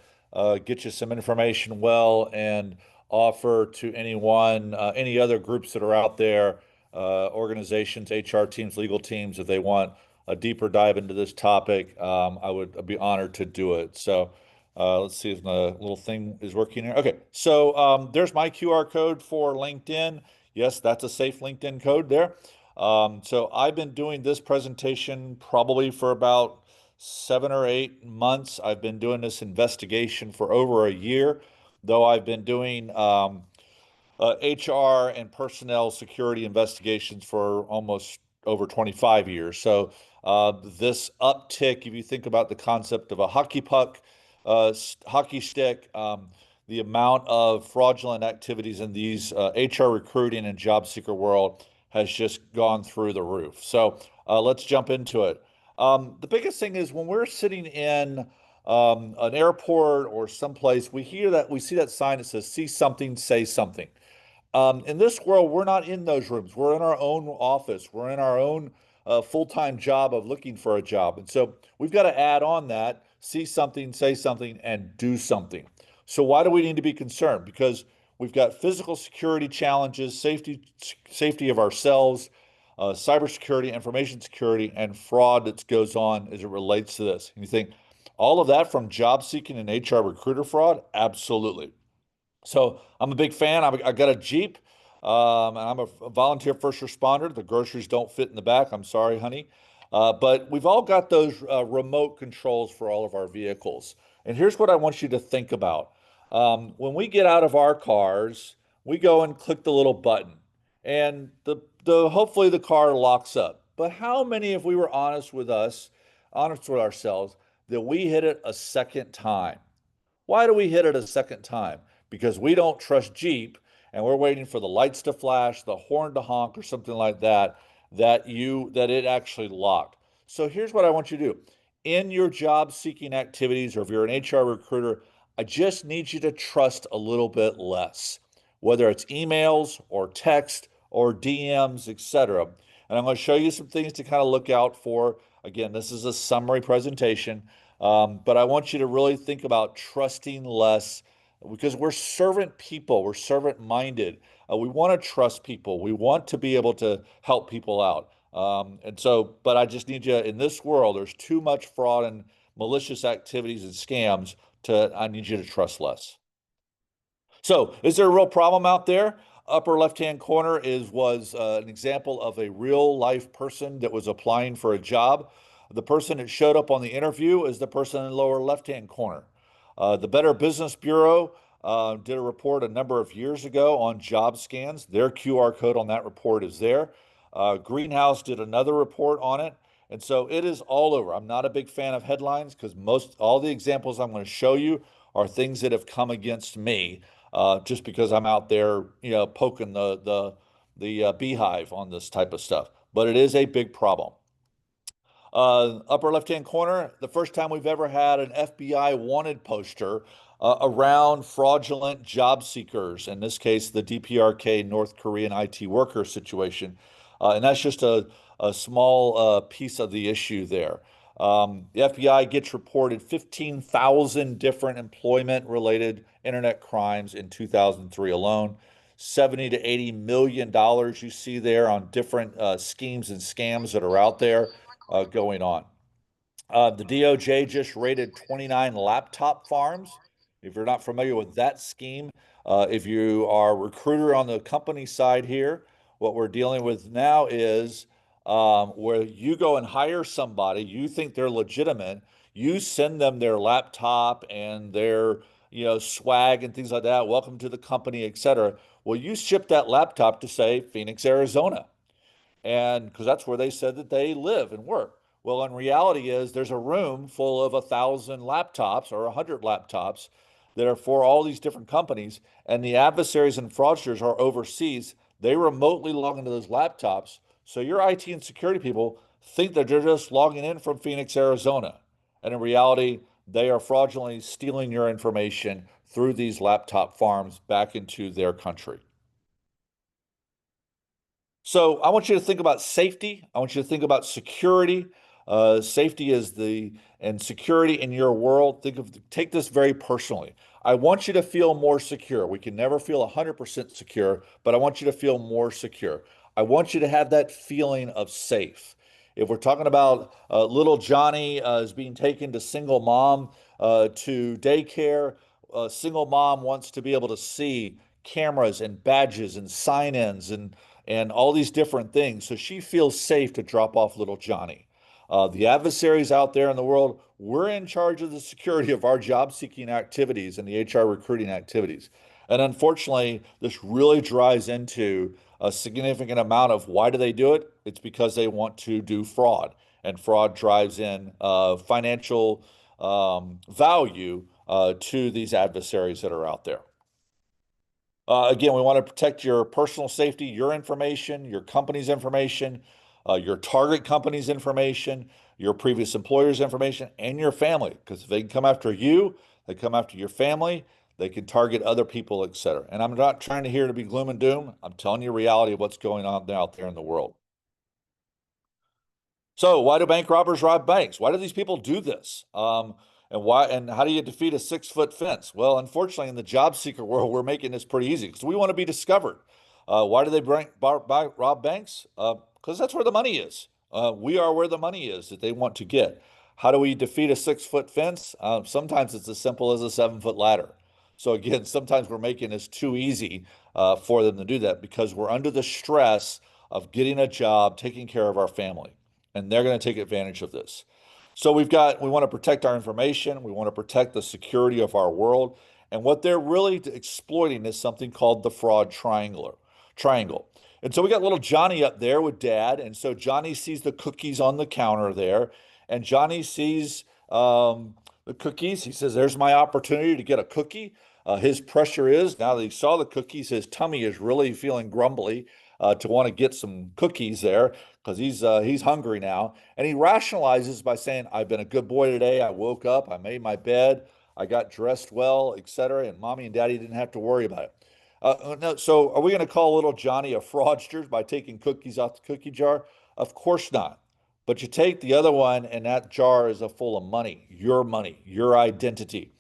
get you some information well and offer to anyone, any other groups that are out there, organizations, HR teams, legal teams, if they want a deeper dive into this topic, I would be honored to do it. So. Let's see if the little thing is working here. Okay, so there's my QR code for LinkedIn. Yes, that's a safe LinkedIn code there. So I've been doing this presentation probably for about 7 or 8 months. I've been doing this investigation for over a year, though I've been doing HR and personnel security investigations for almost over 25 years. So this uptick, if you think about the concept of a hockey puck, hockey stick, the amount of fraudulent activities in these HR recruiting and job seeker world has just gone through the roof. So let's jump into it. The biggest thing is when we're sitting in an airport or someplace, we see that sign that says "See something, say something." In this world, we're not in those rooms. We're in our own office. We're in our own full-time job of looking for a job. And so we've got to add on that, see something, say something, and do something. So why do we need to be concerned? Because we've got physical security challenges, safety of ourselves, cybersecurity, information security, and fraud that goes on as it relates to this. And you think all of that from job seeking and HR recruiter fraud? Absolutely. So I'm a big fan. I got a Jeep, and I'm a volunteer first responder. The groceries don't fit in the back. I'm sorry, honey. But we've all got those remote controls for all of our vehicles. And here's what I want you to think about. When we get out of our cars, we go and click the little button, and the hopefully the car locks up. But how many, if we were honest with ourselves, that we hit it a second time? Why do we hit it a second time? Because we don't trust Jeep and we're waiting for the lights to flash, the horn to honk, or something like that, that it actually locked. So here's what I want you to do. In your job seeking activities, or if you're an HR recruiter, I just need you to trust a little bit less, whether it's emails or text or DMs, etc. And I'm going to show you some things to kind of look out for. Again, this is a summary presentation. But I want you to really think about trusting less because we're servant people, we're servant minded. We want to trust people, we want to be able to help people out. But I just need you in this world, there's too much fraud and malicious activities and scams I need you to trust less. So, is there a real problem out there? Upper left-hand corner was an example of a real life person that was applying for a job. The person that showed up on the interview is the person in the lower left-hand corner. The Better Business Bureau did a report a number of years ago on job scans. Their QR code on that report is there. Greenhouse did another report on it. And so it is all over. I'm not a big fan of headlines because all the examples I'm going to show you are things that have come against me just because I'm out there, poking the beehive on this type of stuff. But it is a big problem. Upper left-hand corner, the first time we've ever had an FBI wanted poster around fraudulent job seekers, in this case, the DPRK North Korean IT worker situation. And that's just a small piece of the issue there. The FBI gets reported 15,000 different employment-related internet crimes in 2003 alone. 70 to 80 million dollars you see there on different schemes and scams that are out there going on. The DOJ just raided 29 laptop farms. If you're not familiar with that scheme, if you are a recruiter on the company side here, what we're dealing with now is where you go and hire somebody, you think they're legitimate, you send them their laptop and their swag and things like that, welcome to the company, etc. Well, you ship that laptop to, say, Phoenix, Arizona, and because that's where they said that they live and work. Well, in reality is there's a room full of 1,000 laptops or 100 laptops that are for all these different companies, and the adversaries and fraudsters are overseas. They remotely log into those laptops. So your IT and security people think that they're just logging in from Phoenix, Arizona. And in reality, they are fraudulently stealing your information through these laptop farms back into their country. So I want you to think about safety. I want you to think about security. Safety and security in your world. Take this very personally. I want you to feel more secure. We can never feel 100% secure, but I want you to feel more secure. I want you to have that feeling of safe. If we're talking about little Johnny is being taken to single mom to daycare, single mom wants to be able to see cameras and badges and sign-ins and all these different things. So she feels safe to drop off little Johnny. The adversaries out there in the world, we're in charge of the security of our job seeking activities and the HR recruiting activities. And unfortunately, this really drives into a significant amount of why do they do it? It's because they want to do fraud. And fraud drives in financial value to these adversaries that are out there. Again, we want to protect your personal safety, your information, your company's information, your target company's information, your previous employer's information, and your family. Because if they can come after you, they come after your family, They can target other people, etc. And I'm not trying to hear to be gloom and doom. I'm telling you reality of what's going on out there in the world. So why do bank robbers rob banks? Why do these people do this? And why? And how do you defeat a 6-foot fence? Well, unfortunately, in the job seeker world, we're making this pretty easy because we want to be discovered. Why do they rob banks? Because that's where the money is. We are where the money is that they want to get. How do we defeat a 6-foot fence? Sometimes it's as simple as a 7-foot ladder. So again, sometimes we're making this too easy for them to do that because we're under the stress of getting a job, taking care of our family, and they're going to take advantage of this. So we want to protect our information. We want to protect the security of our world. And what they're really exploiting is something called the fraud triangle. And so we got little Johnny up there with dad. And so Johnny sees the cookies on the counter there. And Johnny sees the cookies. He says, there's my opportunity to get a cookie. His pressure is now that he saw the cookies, his tummy is really feeling grumbly to want to get some cookies there because he's hungry now. And he rationalizes by saying, I've been a good boy today. I woke up, I made my bed, I got dressed well, etc. And mommy and daddy didn't have to worry about it. No, so are we going to call little Johnny a fraudster by taking cookies out the cookie jar? Of course not. But you take the other one, and that jar is full of money, your identity.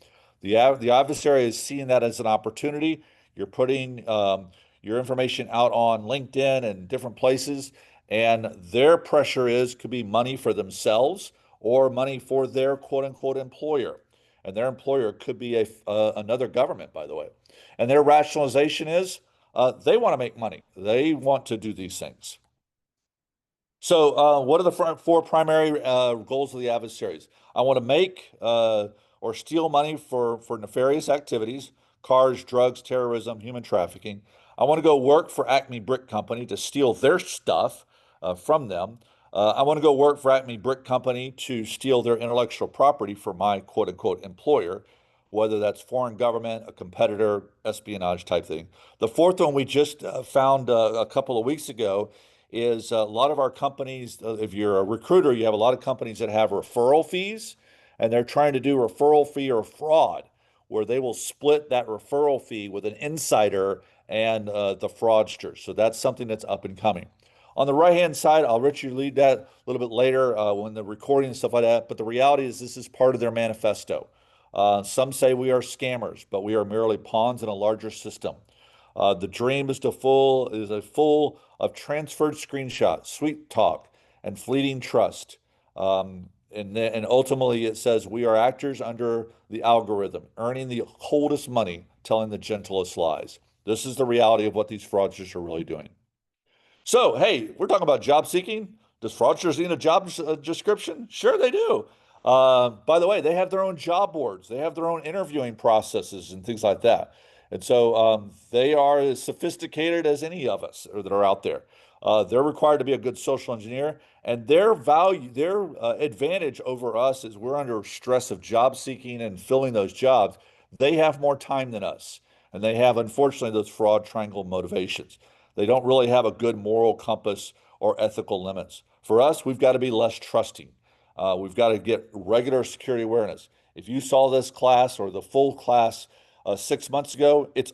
The adversary is seeing that as an opportunity. You're putting your information out on LinkedIn and different places, and their pressure could be money for themselves or money for their quote unquote employer. And their employer could be another government, by the way. And their rationalization is they want to make money. They want to do these things. So, what are the four primary goals of the adversaries? I want to make or steal money for nefarious activities, cars, drugs, terrorism, human trafficking. I want to go work for Acme Brick Company to steal their stuff from them. I want to go work for Acme Brick Company to steal their intellectual property for my quote unquote employer, whether that's foreign government, a competitor, espionage type thing. The fourth one we just found a couple of weeks ago is a lot of our companies, if you're a recruiter, you have a lot of companies that have referral fees, and they're trying to do referral fee or fraud, where they will split that referral fee with an insider and the fraudster. So that's something that's up and coming. On the right-hand side, I'll let you lead that a little bit later when the recording and stuff like that. But the reality is this is part of their manifesto. Some say we are scammers, but we are merely pawns in a larger system. The dream is full of transferred screenshots, sweet talk, and fleeting trust. And ultimately, it says we are actors under the algorithm, earning the coldest money, telling the gentlest lies. This is the reality of what these fraudsters are really doing. So, hey, we're talking about job seeking. Does fraudsters need a job description? Sure, they do. By the way, they have their own job boards. They have their own interviewing processes and things like that. And so they are as sophisticated as any of us that are out there. They're required to be a good social engineer, and their advantage over us is we're under stress of job seeking and filling those jobs. They have more time than us, and they have, unfortunately, those fraud triangle motivations. They don't really have a good moral compass or ethical limits. For us, we've got to be less trusting. We've got to get regular security awareness. If you saw this class or the full class 6 months ago, it's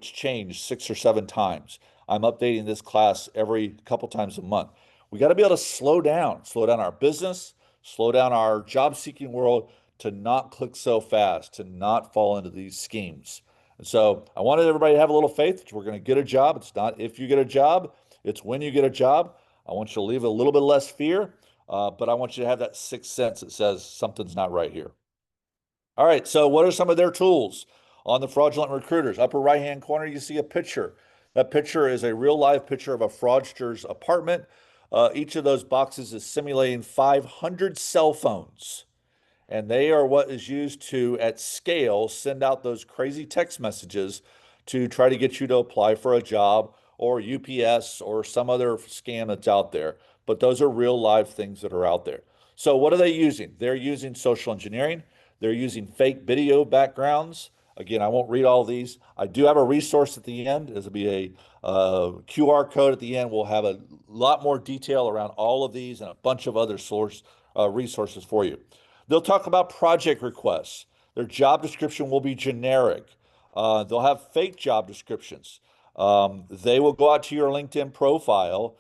changed 6 or 7 times. I'm updating this class every couple times a month. We got to be able to slow down our business, slow down our job seeking world to not click so fast, to not fall into these schemes. And so I wanted everybody to have a little faith that we're going to get a job. It's not if you get a job, it's when you get a job. I want you to leave a little bit less fear, but I want you to have that sixth sense that says something's not right here. All right, so what are some of their tools on the fraudulent recruiters? Upper right-hand corner, you see a picture. That picture is a real live picture of a fraudster's apartment. Each of those boxes is simulating 500 cell phones. And they are what is used to, at scale, send out those crazy text messages to try to get you to apply for a job or UPS or some other scam that's out there. But those are real live things that are out there. So what are they using? They're using social engineering. They're using fake video backgrounds. Again, I won't read all these. I do have a resource at the end. There'll be a QR code at the end. We'll have a lot more detail around all of these and a bunch of other resources for you. They'll talk about project requests. Their job description will be generic. They'll have fake job descriptions. They will go out to your LinkedIn profile,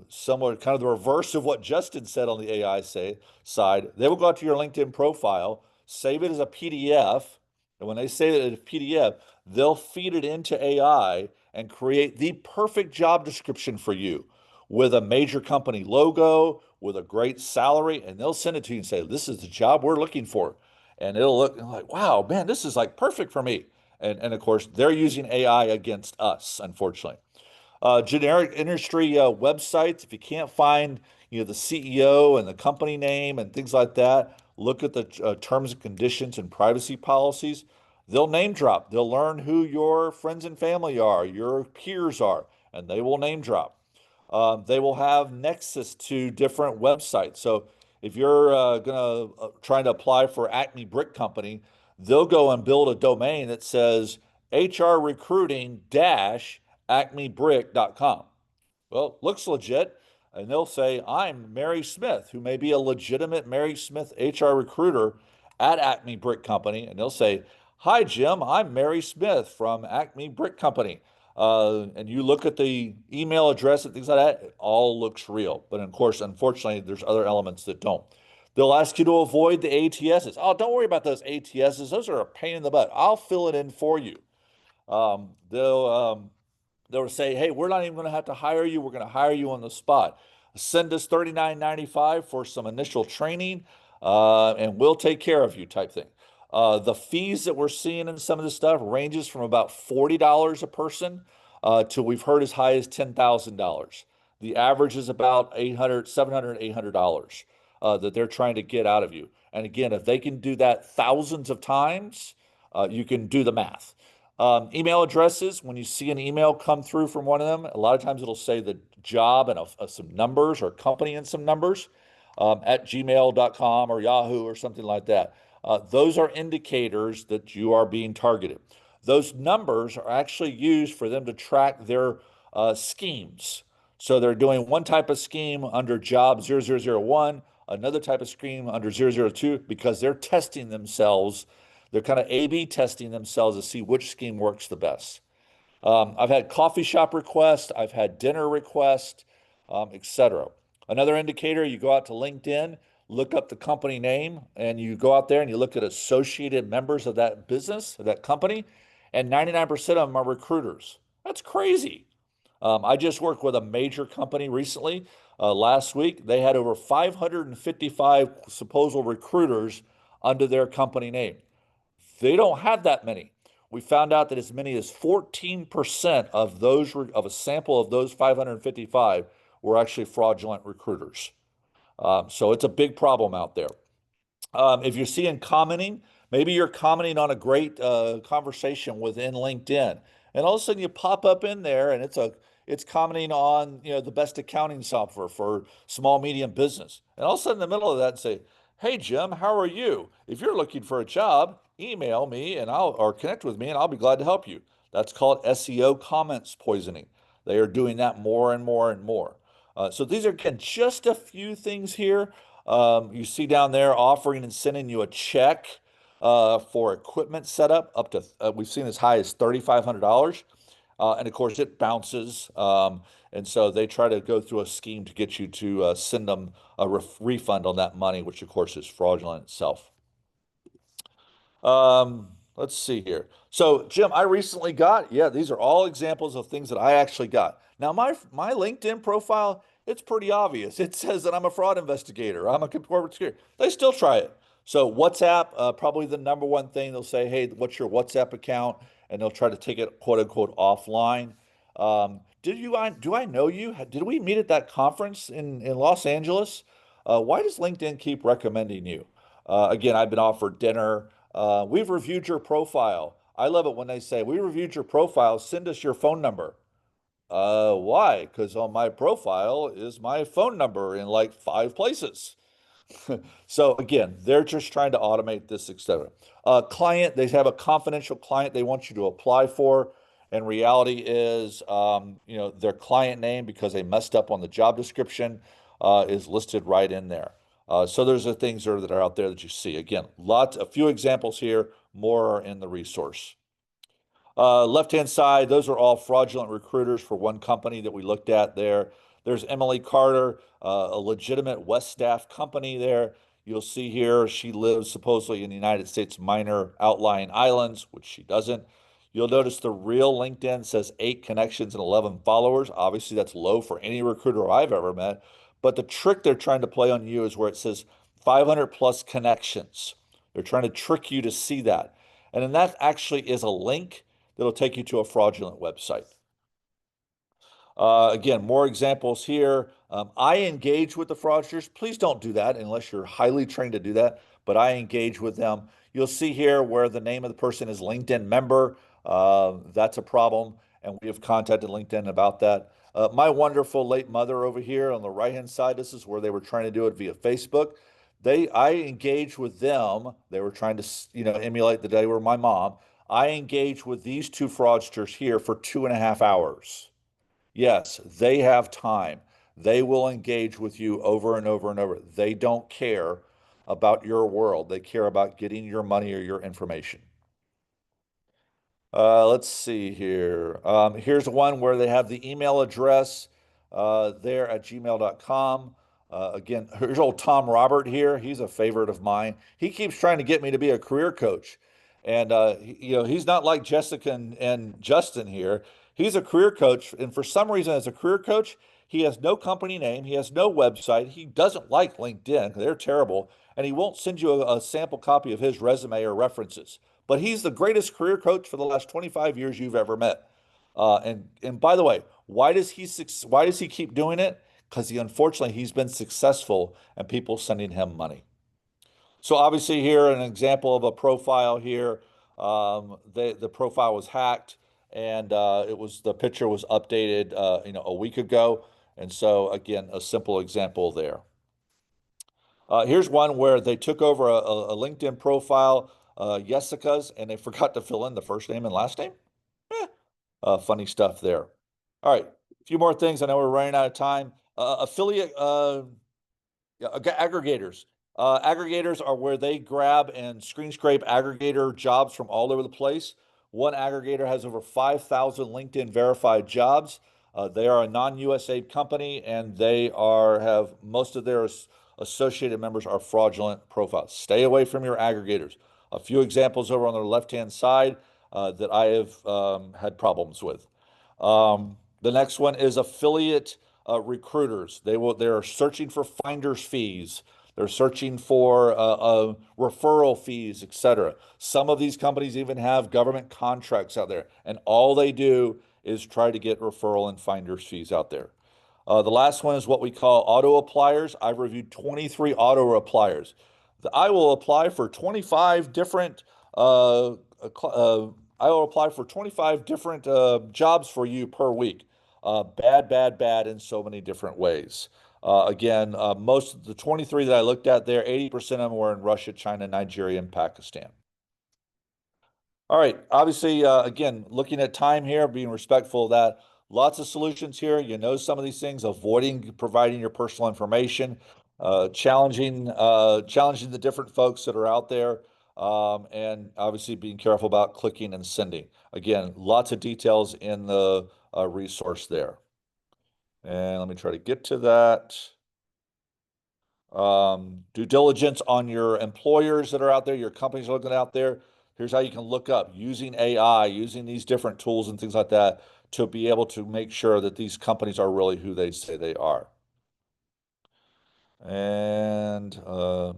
somewhat kind of the reverse of what Justin said on the side. They will go out to your LinkedIn profile, save it as a PDF, and when they save it as a PDF, they'll feed it into AI and create the perfect job description for you with a major company logo, with a great salary, and they'll send it to you and say, "This is the job we're looking for." And it'll look like, "Wow, man, this is like perfect for me." And of course, they're using AI against us, unfortunately. Generic industry websites, if you can't find, the CEO and the company name and things like that, look at the terms and conditions and privacy policies. They'll name drop. They'll learn who your friends and family are, your peers are, and they will name drop. They will have nexus to different websites. So if you're trying to apply for Acme Brick Company, they'll go and build a domain that says HR recruiting dash acmebrick.com. Well, looks legit. And they'll say, "I'm Mary Smith," who may be a legitimate Mary Smith HR recruiter at Acme Brick Company. And they'll say, "Hi, Jim, I'm Mary Smith from Acme Brick Company." And you look at the email address and things like that, it all looks real. But of course, unfortunately, there's other elements that don't. They'll ask you to avoid the ATSs. "Oh, don't worry about those ATSs. Those are a pain in the butt. I'll fill it in for you." They'll say, "Hey, we're not even going to have to hire you. We're going to hire you on the spot. Send us $39.95 for some initial training, and we'll take care of you," type thing. The fees that we're seeing in some of this stuff ranges from about $40 a person to we've heard as high as $10,000. The average is about $800, $700, $800 that they're trying to get out of you. And again, if they can do that thousands of times, you can do the math. Email addresses, when you see an email come through from one of them, a lot of times it'll say the job and some numbers or company and some numbers at gmail.com or Yahoo or something like that. Those are indicators that you are being targeted. Those numbers are actually used for them to track their schemes. So they're doing one type of scheme under job 0001, another type of scheme under 002, because they're testing themselves. They're kind of A/B testing themselves to see which scheme works the best. I've had coffee shop requests, I've had dinner requests, etc. Another indicator, you go out to LinkedIn, look up the company name, and you go out there and you look at associated members of that business, of that company, and 99% of them are recruiters. That's crazy. I just worked with a major company recently. Last week, they had over 555 supposed recruiters under their company name. They don't have that many. We found out that as many as 14% of of a sample of those 555 were actually fraudulent recruiters. So it's a big problem out there. If you're seeing commenting, maybe you're commenting on a great conversation within LinkedIn, and all of a sudden you pop up in there, and it's commenting on the best accounting software for small medium business, and all of a sudden in the middle of that say, "Hey Jim, how are you? If you're looking for a job, email me and or connect with me, and I'll be glad to help you." That's called SEO comments poisoning. They are doing that more and more and more. So these are, again, just a few things here. You see down there offering and sending you a check for equipment setup up to, we've seen as high as $3,500. And of course, it bounces. And so they try to go through a scheme to get you to send them a refund on that money, which of course is fraudulent itself. Let's see here. So, Jim, I recently got, yeah, these are all examples of things that I actually got. Now, my LinkedIn profile, it's pretty obvious. It says that I'm a fraud investigator. I'm a corporate security. They still try it. So WhatsApp, probably the number one thing. They'll say, "Hey, what's your WhatsApp account?" And they'll try to take it, quote unquote, offline. Do I know you? Did we meet at that conference in Los Angeles? Why does LinkedIn keep recommending you? Again, I've been offered dinner. We've reviewed your profile. I love it when they say, "We reviewed your profile. Send us your phone number." Why? Because on my profile is my phone number in like 5 places. So again, they're just trying to automate this, etc. Client, they have a confidential client they want you to apply for. And reality is, their client name, because they messed up on the job description, is listed right in there. So there's the things that are out there that you see. Again, a few examples here, more are in the resource. Left-hand side, those are all fraudulent recruiters for one company that we looked at there. There's Emily Carter, a legitimate West Staff company there. You'll see here she lives supposedly in the United States minor outlying islands, which she doesn't. You'll notice the real LinkedIn says 8 connections and 11 followers. Obviously, that's low for any recruiter I've ever met. But the trick they're trying to play on you is where it says 500 plus connections. They're trying to trick you to see that. And then that actually is a link that'll take you to a fraudulent website. Again, more examples here. I engage with the fraudsters. Please don't do that unless you're highly trained to do that, but I engage with them. You'll see here where the name of the person is LinkedIn member. That's a problem, and we have contacted LinkedIn about that. My wonderful late mother over here on the right-hand side, this is where they were trying to do it via Facebook. I engaged with them. They were trying to, emulate the day where my mom. I engaged with these 2 fraudsters here for 2.5 hours. Yes, they have time. They will engage with you over and over and over. They don't care about your world. They care about getting your money or your information. Let's see here. Here's one where they have the email address there at gmail.com. Again, here's old Tom Robert here. He's a favorite of mine. He keeps trying to get me to be a career coach. And, he's not like Jessica and Justin here. He's a career coach. And for some reason, as a career coach, he has no company name. He has no website. He doesn't like LinkedIn. They're terrible. And he won't send you a sample copy of his resume or references. But he's the greatest career coach for the last 25 years you've ever met. And by the way, why does he keep doing it? Because unfortunately he's been successful and people sending him money. So obviously here an example of a profile here. The profile was hacked and the picture was updated a week ago. And so again, a simple example there. Here's one where they took over a LinkedIn profile, Jessica's, and they forgot to fill in the first name and last name. Funny stuff there. All right, a few more things. I know we're running out of time. Affiliate aggregators. Aggregators are where they grab and screen scrape aggregator jobs from all over the place. One aggregator has over 5,000 LinkedIn verified jobs. They are a non-USA company, and they have most of their associated members are fraudulent profiles. Stay away from your aggregators. A few examples over on the left-hand side that I have had problems with. The next one is affiliate recruiters. They're searching for finder's fees. They're searching for referral fees, etc. Some of these companies even have government contracts out there, and all they do is try to get referral and finder's fees out there. The last one is what we call auto appliers. I've reviewed 23 auto appliers. I will apply for 25 different I will apply for 25 different jobs for you per week. Bad, bad, bad in so many different ways. Again, most of the 23 that I looked at there, 80% of them were in Russia, China, Nigeria, and Pakistan. All right, obviously, again, looking at time here, being respectful of that. Lots of solutions here. You know some of these things, avoiding providing your personal information, challenging the different folks that are out there, and obviously being careful about clicking and sending. Again, lots of details in the resource there. And let me try to get to that. Due diligence on your employers that are out there, your companies are looking out there. Here's how you can look up using AI, using these different tools and things like that to be able to make sure that these companies are really who they say they are. And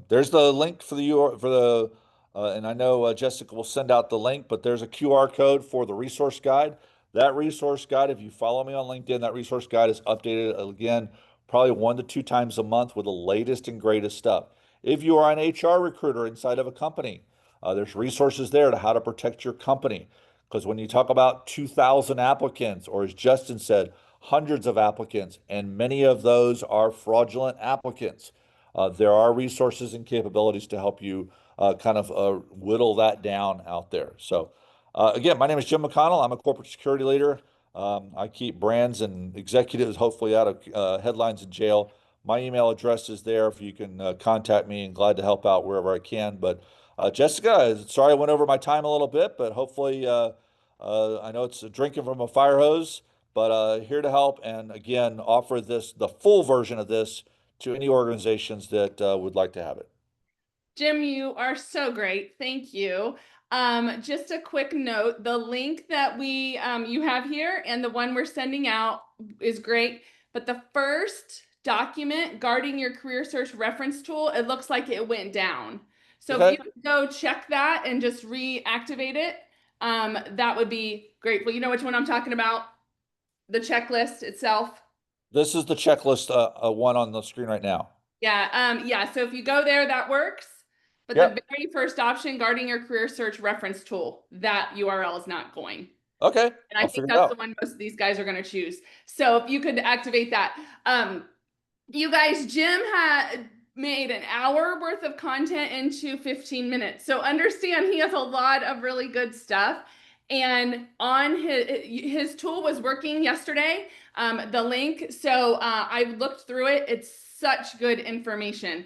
there's the link for the URL for the, and I know Jessica will send out the link, but there's a QR code for the resource guide. That resource guide, if you follow me on LinkedIn, that resource guide is updated again, probably 1 to 2 times a month with the latest and greatest stuff. If you are an HR recruiter inside of a company, there's resources there to how to protect your company. Because when you talk about 2,000 applicants, or as Justin said, hundreds of applicants, and many of those are fraudulent applicants, there are resources and capabilities to help you kind of whittle that down out there. So again, my name is Jim McConnell. I'm a corporate security leader. I keep brands and executives hopefully out of headlines and jail. My email address is there if you can contact me, and glad to help out wherever I can. But Jessica, sorry I went over my time a little bit, but hopefully I know it's drinking from a fire hose, but here to help. And again, offer the full version of this to any organizations that would like to have it. Jim, you are so great. Thank you. Just a quick note, the link that you have here and the one we're sending out is great, but the first document, Guarding Your Career Search Reference Tool, it looks like it went down. So if you could go check that and just reactivate it, that would be great. Well, you know which one I'm talking about? The checklist itself. This is the checklist, one on the screen right now. Yeah. So if you go there, that works. But Yep. the very first option, Guarding Your Career Search Reference Tool, that URL is not going. Okay. And I think that's the one most of these guys are going to choose. So if you could activate that. You guys, Jim had made an hour worth of content into 15 minutes. So understand he has a lot of really good stuff. And on his tool was working yesterday, the link. So I looked through it. It's such good information.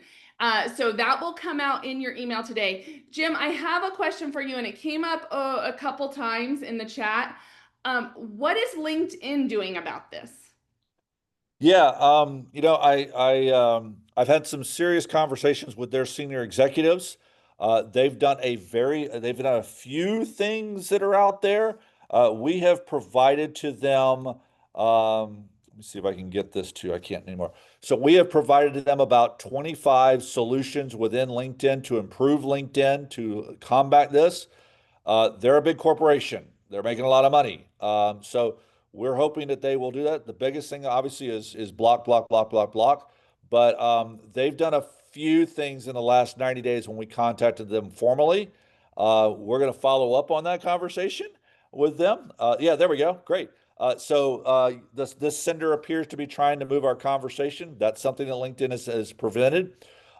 So that will come out in your email today. Jim, I have a question for you, and it came up a couple times in the chat. What is LinkedIn doing about this? Yeah, I've had some serious conversations with their senior executives. They've done a few things that are out there. We have provided to them, let me see if I can get this to, I can't anymore. So we have provided to them about 25 solutions within LinkedIn to improve LinkedIn to combat this. They're a big corporation. They're making a lot of money. So we're hoping that they will do that. The biggest thing, obviously, is block, block, block, block, block. But they've done a few things in the last 90 days when we contacted them formally. We're going to follow up on that conversation with them. Yeah, there we go. Great. This sender appears to be trying to move our conversation. That's something that LinkedIn has prevented.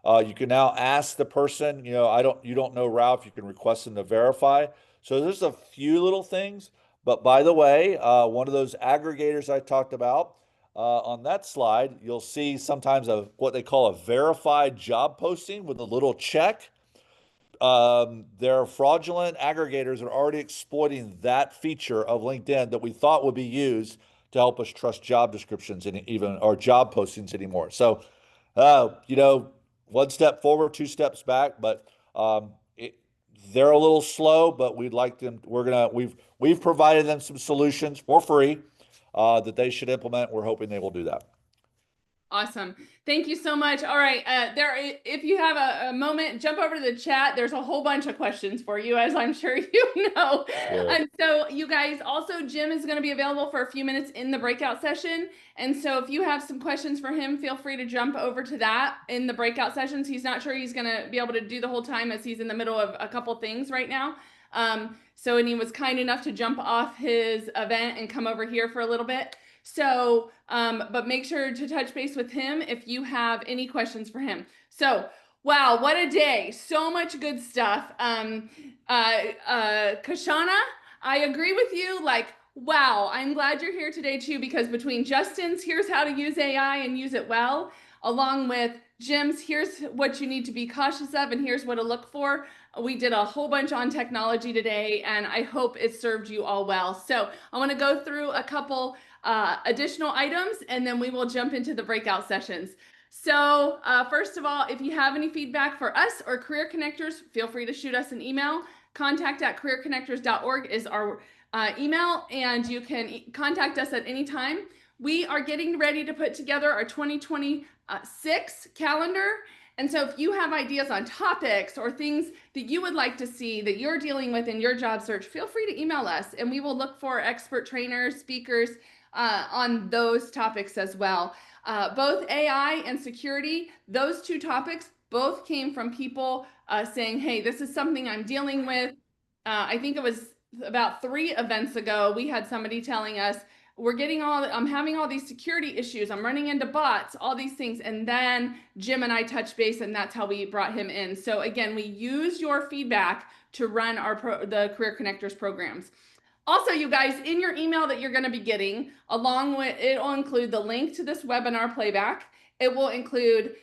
You can now ask the person, you don't know Ralph, you can request them to verify. So there's a few little things. But by the way, one of those aggregators I talked about on that slide, you'll see sometimes what they call a verified job posting with a little check. There are fraudulent aggregators that are already exploiting that feature of LinkedIn that we thought would be used to help us trust job descriptions and even or job postings anymore. So, one step forward, two steps back, but they're a little slow, but we'd like them. We've provided them some solutions for free that they should implement. We're hoping they will do that. Awesome. Thank you so much. All right. If you have a moment, jump over to the chat. There's a whole bunch of questions for you, as I'm sure you know. Sure. And so you guys, also Jim is going to be available for a few minutes in the breakout session. And so if you have some questions for him, feel free to jump over to that in the breakout sessions. He's not sure he's going to be able to do the whole time as he's in the middle of a couple things right now. And he was kind enough to jump off his event and come over here for a little bit. So, but make sure to touch base with him if you have any questions for him. So, wow, what a day. So much good stuff. Kashana, I agree with you. Like, wow, I'm glad you're here today too, because between Justin's, here's how to use AI and use it well, along with Jim's, here's what you need to be cautious of and here's what to look for. We did a whole bunch on technology today, and I hope it served you all well. So I want to go through a couple additional items, and then we will jump into the breakout sessions. So first of all, if you have any feedback for us or Career Connectors, feel free to shoot us an email. contact@careerconnectors.org is our email, and you can contact us at any time. We are getting ready to put together our 2026 calendar. And so if you have ideas on topics or things that you would like to see that you're dealing with in your job search, feel free to email us, and we will look for expert trainers, speakers on those topics as well. Both AI and security, those two topics both came from people saying, hey, this is something I'm dealing with. I think it was about 3 events ago, we had somebody telling us, I'm having all these security issues. I'm running into bots, all these things. And then Jim and I touched base, and that's how we brought him in. So again, we use your feedback to run the Career Connectors programs. Also, you guys, in your email that you're going to be getting, along with it'll include the link to this webinar playback. It will include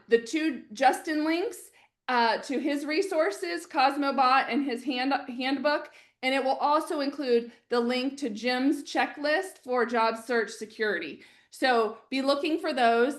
the 2 Justin links to his resources, Cosmobot and his handbook, And it will also include the link to Jim's checklist for job search security. So be looking for those.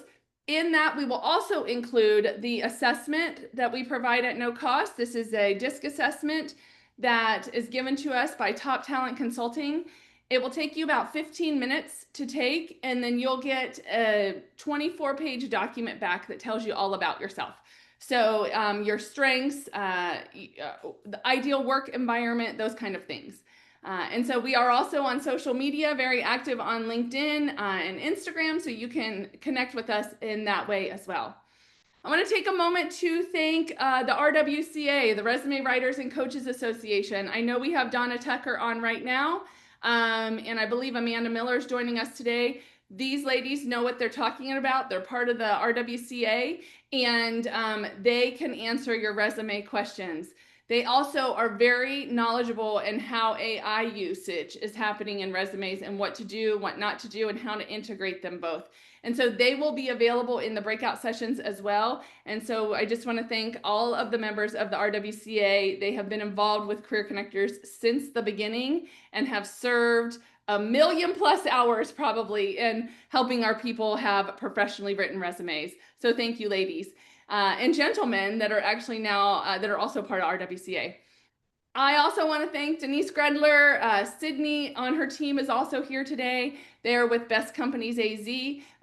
In that, we will also include the assessment that we provide at no cost. This is a DISC assessment that is given to us by Top Talent Consulting. It will take you about 15 minutes to take, and then you'll get a 24-page document back that tells you all about yourself. So your strengths, the ideal work environment, those kind of things. And so we are also on social media, very active on LinkedIn and Instagram, so you can connect with us in that way as well. I want to take a moment to thank the RWCA, the Resume Writers and Coaches Association. I know we have Donna Tucker on right now, and I believe Amanda Miller is joining us today. These ladies know what they're talking about. They're part of the RWCA, and they can answer your resume questions. They also are very knowledgeable in how AI usage is happening in resumes and what to do, what not to do, and how to integrate them both. And so they will be available in the breakout sessions as well. And so I just want to thank all of the members of the RWCA. They have been involved with Career Connectors since the beginning and have served 1 million+ hours probably in helping our people have professionally written resumes. So thank you, ladies. And gentlemen that are actually now, that are also part of RWCA. I also want to thank Denise Gredler. Sydney on her team is also here today. They're with Best Companies AZ,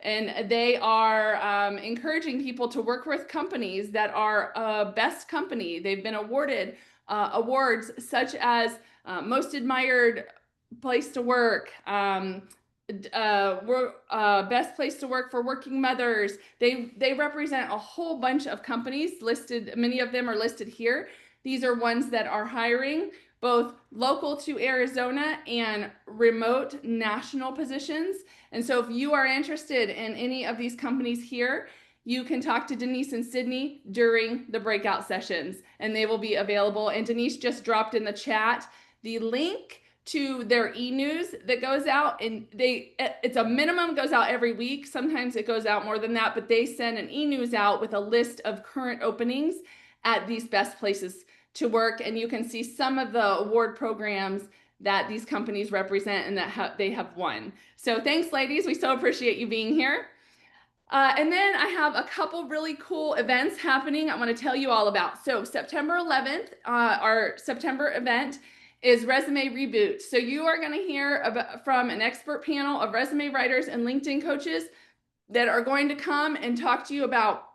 and they are encouraging people to work with companies that are a best company. They've been awarded awards such as Most Admired Place to Work, best place to work for working mothers. They represent a whole bunch of companies listed. Many of them are listed here. These are ones that are hiring both local to Arizona and remote national positions. And so if you are interested in any of these companies here, you can talk to Denise and Sydney during the breakout sessions, and they will be available. And Denise just dropped in the chat the link to their e-news that goes out, and it's a minimum, goes out every week. Sometimes it goes out more than that, but they send an e-news out with a list of current openings at these best places to work, and you can see some of the award programs that these companies represent and that they have won. So thanks, ladies. We so appreciate you being here. And then I have a couple really cool events happening I want to tell you all about. So September 11th, our September event is Resume Reboot. So you are going to hear from an expert panel of resume writers and LinkedIn coaches that are going to come and talk to you about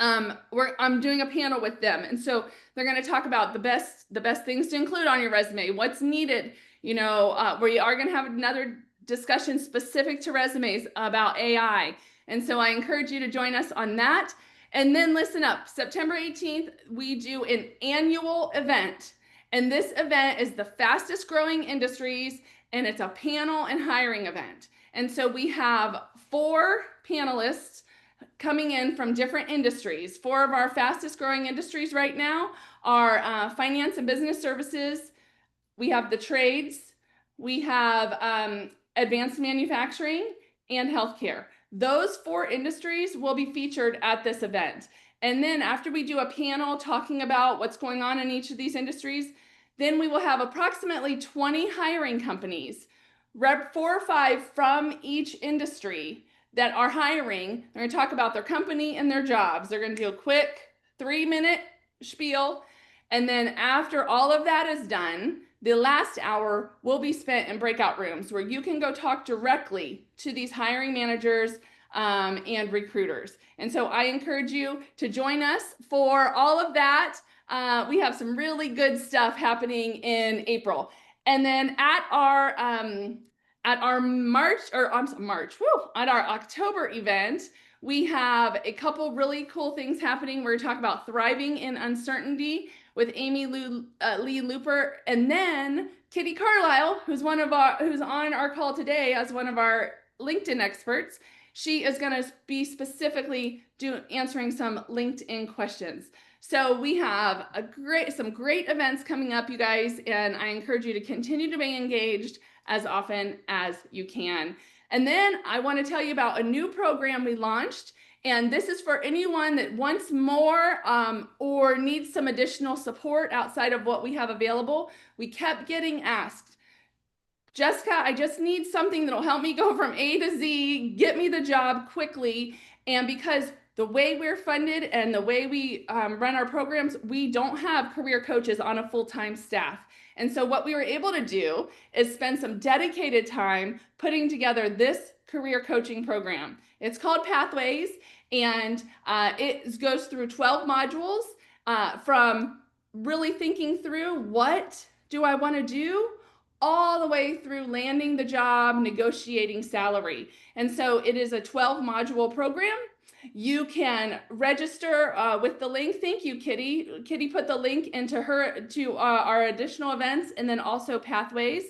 I'm doing a panel with them, and so they're going to talk about the best things to include on your resume, what's needed. We are going to have another discussion specific to resumes about AI, and so I encourage you to join us on that. And then listen up, September 18th, we do an annual event, and this event is the fastest growing industries, and it's a panel and hiring event. And so we have 4 panelists coming in from different industries. 4 of our fastest growing industries right now are finance and business services. We have the trades. We have advanced manufacturing and healthcare. Those 4 industries will be featured at this event. And then after we do a panel talking about what's going on in each of these industries, then we will have approximately 20 hiring companies, 4 or 5 from each industry that are hiring. They're going to talk about their company and their jobs. They're going to do a quick 3-minute spiel. And then after all of that is done, the last hour will be spent in breakout rooms where you can go talk directly to these hiring managers and recruiters. And so I encourage you to join us for all of that. We have some really good stuff happening in April. And then at our October event, we have a couple really cool things happening. We're talking about thriving in uncertainty with Amy Lee Looper, and then Kitty Carlisle, who's on our call today as one of our LinkedIn experts. She is going to be specifically answering some LinkedIn questions. So we have some great events coming up, you guys, and I encourage you to continue to be engaged as often as you can. And then I want to tell you about a new program we launched, And this is for anyone that wants more or needs some additional support outside of what we have available. We kept getting asked, Jessica, I just need something that'll help me go from A to Z, get me the job quickly. And because the way we're funded and the way we run our programs, we don't have career coaches on a full-time staff. And so what we were able to do is spend some dedicated time putting together this career coaching program. It's called Pathways, and it goes through 12 modules from really thinking through what do I want to do all the way through landing the job, negotiating salary. And so it is a 12 module program. You can register with the link. Thank you, Kitty. Kitty put the link into our additional events and then also Pathways.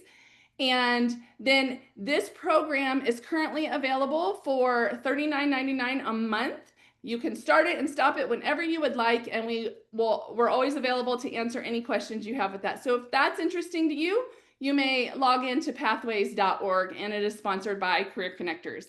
And then this program is currently available for $39.99 a month. You can start it and stop it whenever you would like, and we're always available to answer any questions you have with that. So if that's interesting to you, you may log into pathways.org, and it is sponsored by Career Connectors.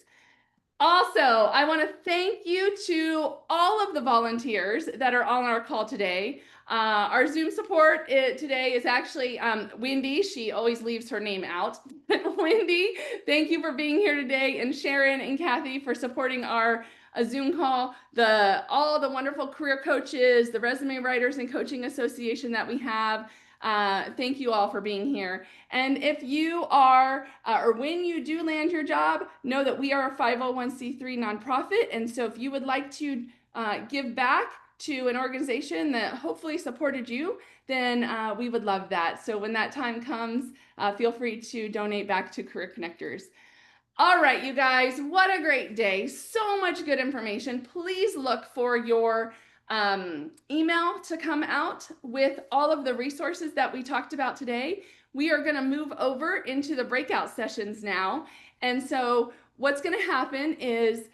Also, I want to thank you to all of the volunteers that are on our call today. Our Zoom support today is actually Wendy. She always leaves her name out. Wendy, thank you for being here today, and Sharon and Kathy for supporting our Zoom call. All the wonderful career coaches, the Resume Writers and Coaching Association that we have. Thank you all for being here. And if you are, or when you do land your job, know that we are a 501c3 nonprofit. And so if you would like to give back to an organization that hopefully supported you, then we would love that. So when that time comes, feel free to donate back to Career Connectors. All right, you guys, what a great day. So much good information. Please look for your email to come out with all of the resources that we talked about today. We are going to move over into the breakout sessions now. And so what's going to happen is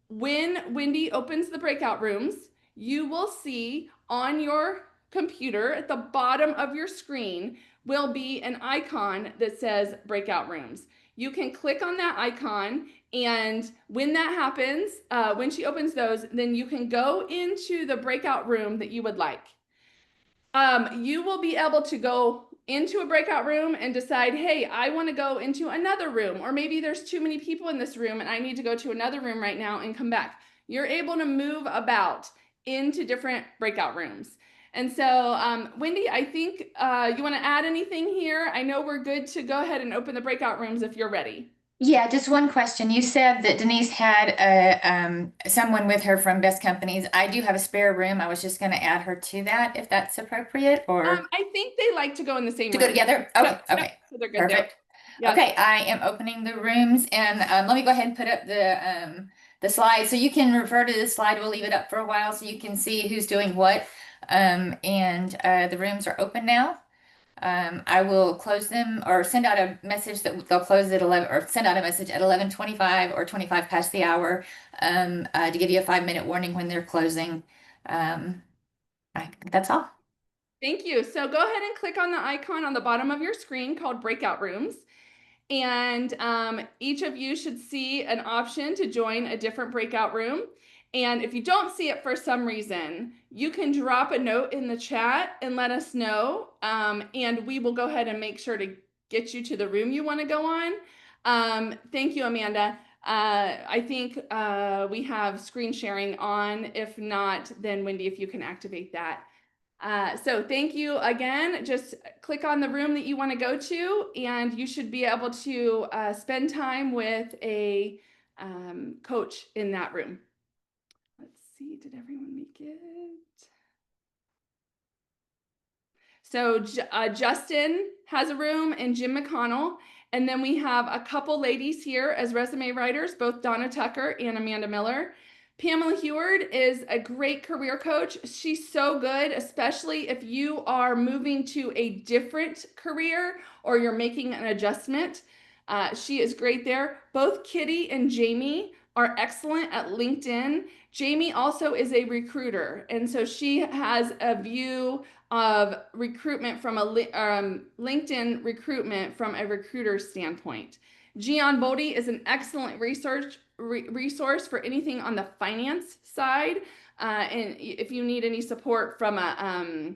when Wendy opens the breakout rooms, you will see on your computer at the bottom of your screen will be an icon that says breakout rooms. You can click on that icon, and when that happens, when she opens those, then you can go into the breakout room that you would like. You will be able to go into a breakout room and decide, hey, I want to go into another room, or maybe there's too many people in this room and I need to go to another room right now and come back. You're able to move about into different breakout rooms. And so, Wendy, I think you want to add anything here? I know we're good to go ahead and open the breakout rooms if you're ready. Yeah, just one question. You said that Denise had someone with her from Best Companies. I do have a spare room. I was just going to add her to that, if that's appropriate, or I think they like to go in the same to room. go together. Okay, Yep, okay, yep, so they're good perfect. there. Yep. Okay, I am opening the rooms, and let me go ahead and put up the slide so you can refer to the slide. We'll leave it up for a while so you can see who's doing what. And the rooms are open now. I will close them or send out a message that they'll close at 11, or send out a message at 11:25 or 25 past the hour to give you a 5-minute warning when they're closing. That's all. Thank you. So go ahead and click on the icon on the bottom of your screen called Breakout Rooms. And each of you should see an option to join a different breakout room. And if you don't see it for some reason, you can drop a note in the chat and let us know. And we will go ahead and make sure to get you to the room you want to go on. Thank you, Amanda. I think we have screen sharing on. If not, then Wendy, if you can activate that. So thank you again. Just click on the room that you want to go to, and you should be able to spend time with a coach in that room. Let's see, did everyone make it? So Justin has a room, and Jim McConnell. And then we have a couple ladies here as resume writers, both Donna Tucker and Amanda Miller. Pamela Heward is a great career coach. She's so good, especially if you are moving to a different career or you're making an adjustment. She is great there. Both Kitty and Jamie are excellent at LinkedIn. Jamie also is a recruiter, and so she has a view of recruitment from a LinkedIn recruitment from a recruiter standpoint. Gian Bodie is an excellent resource for anything on the finance side. And if you need any support from a,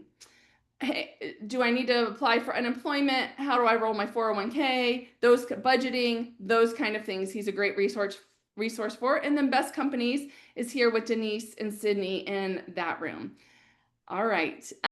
hey, do I need to apply for unemployment? How do I roll my 401k? Those budgeting, those kind of things. He's a great resource for. And then Best Companies is here with Denise and Sydney in that room. All right.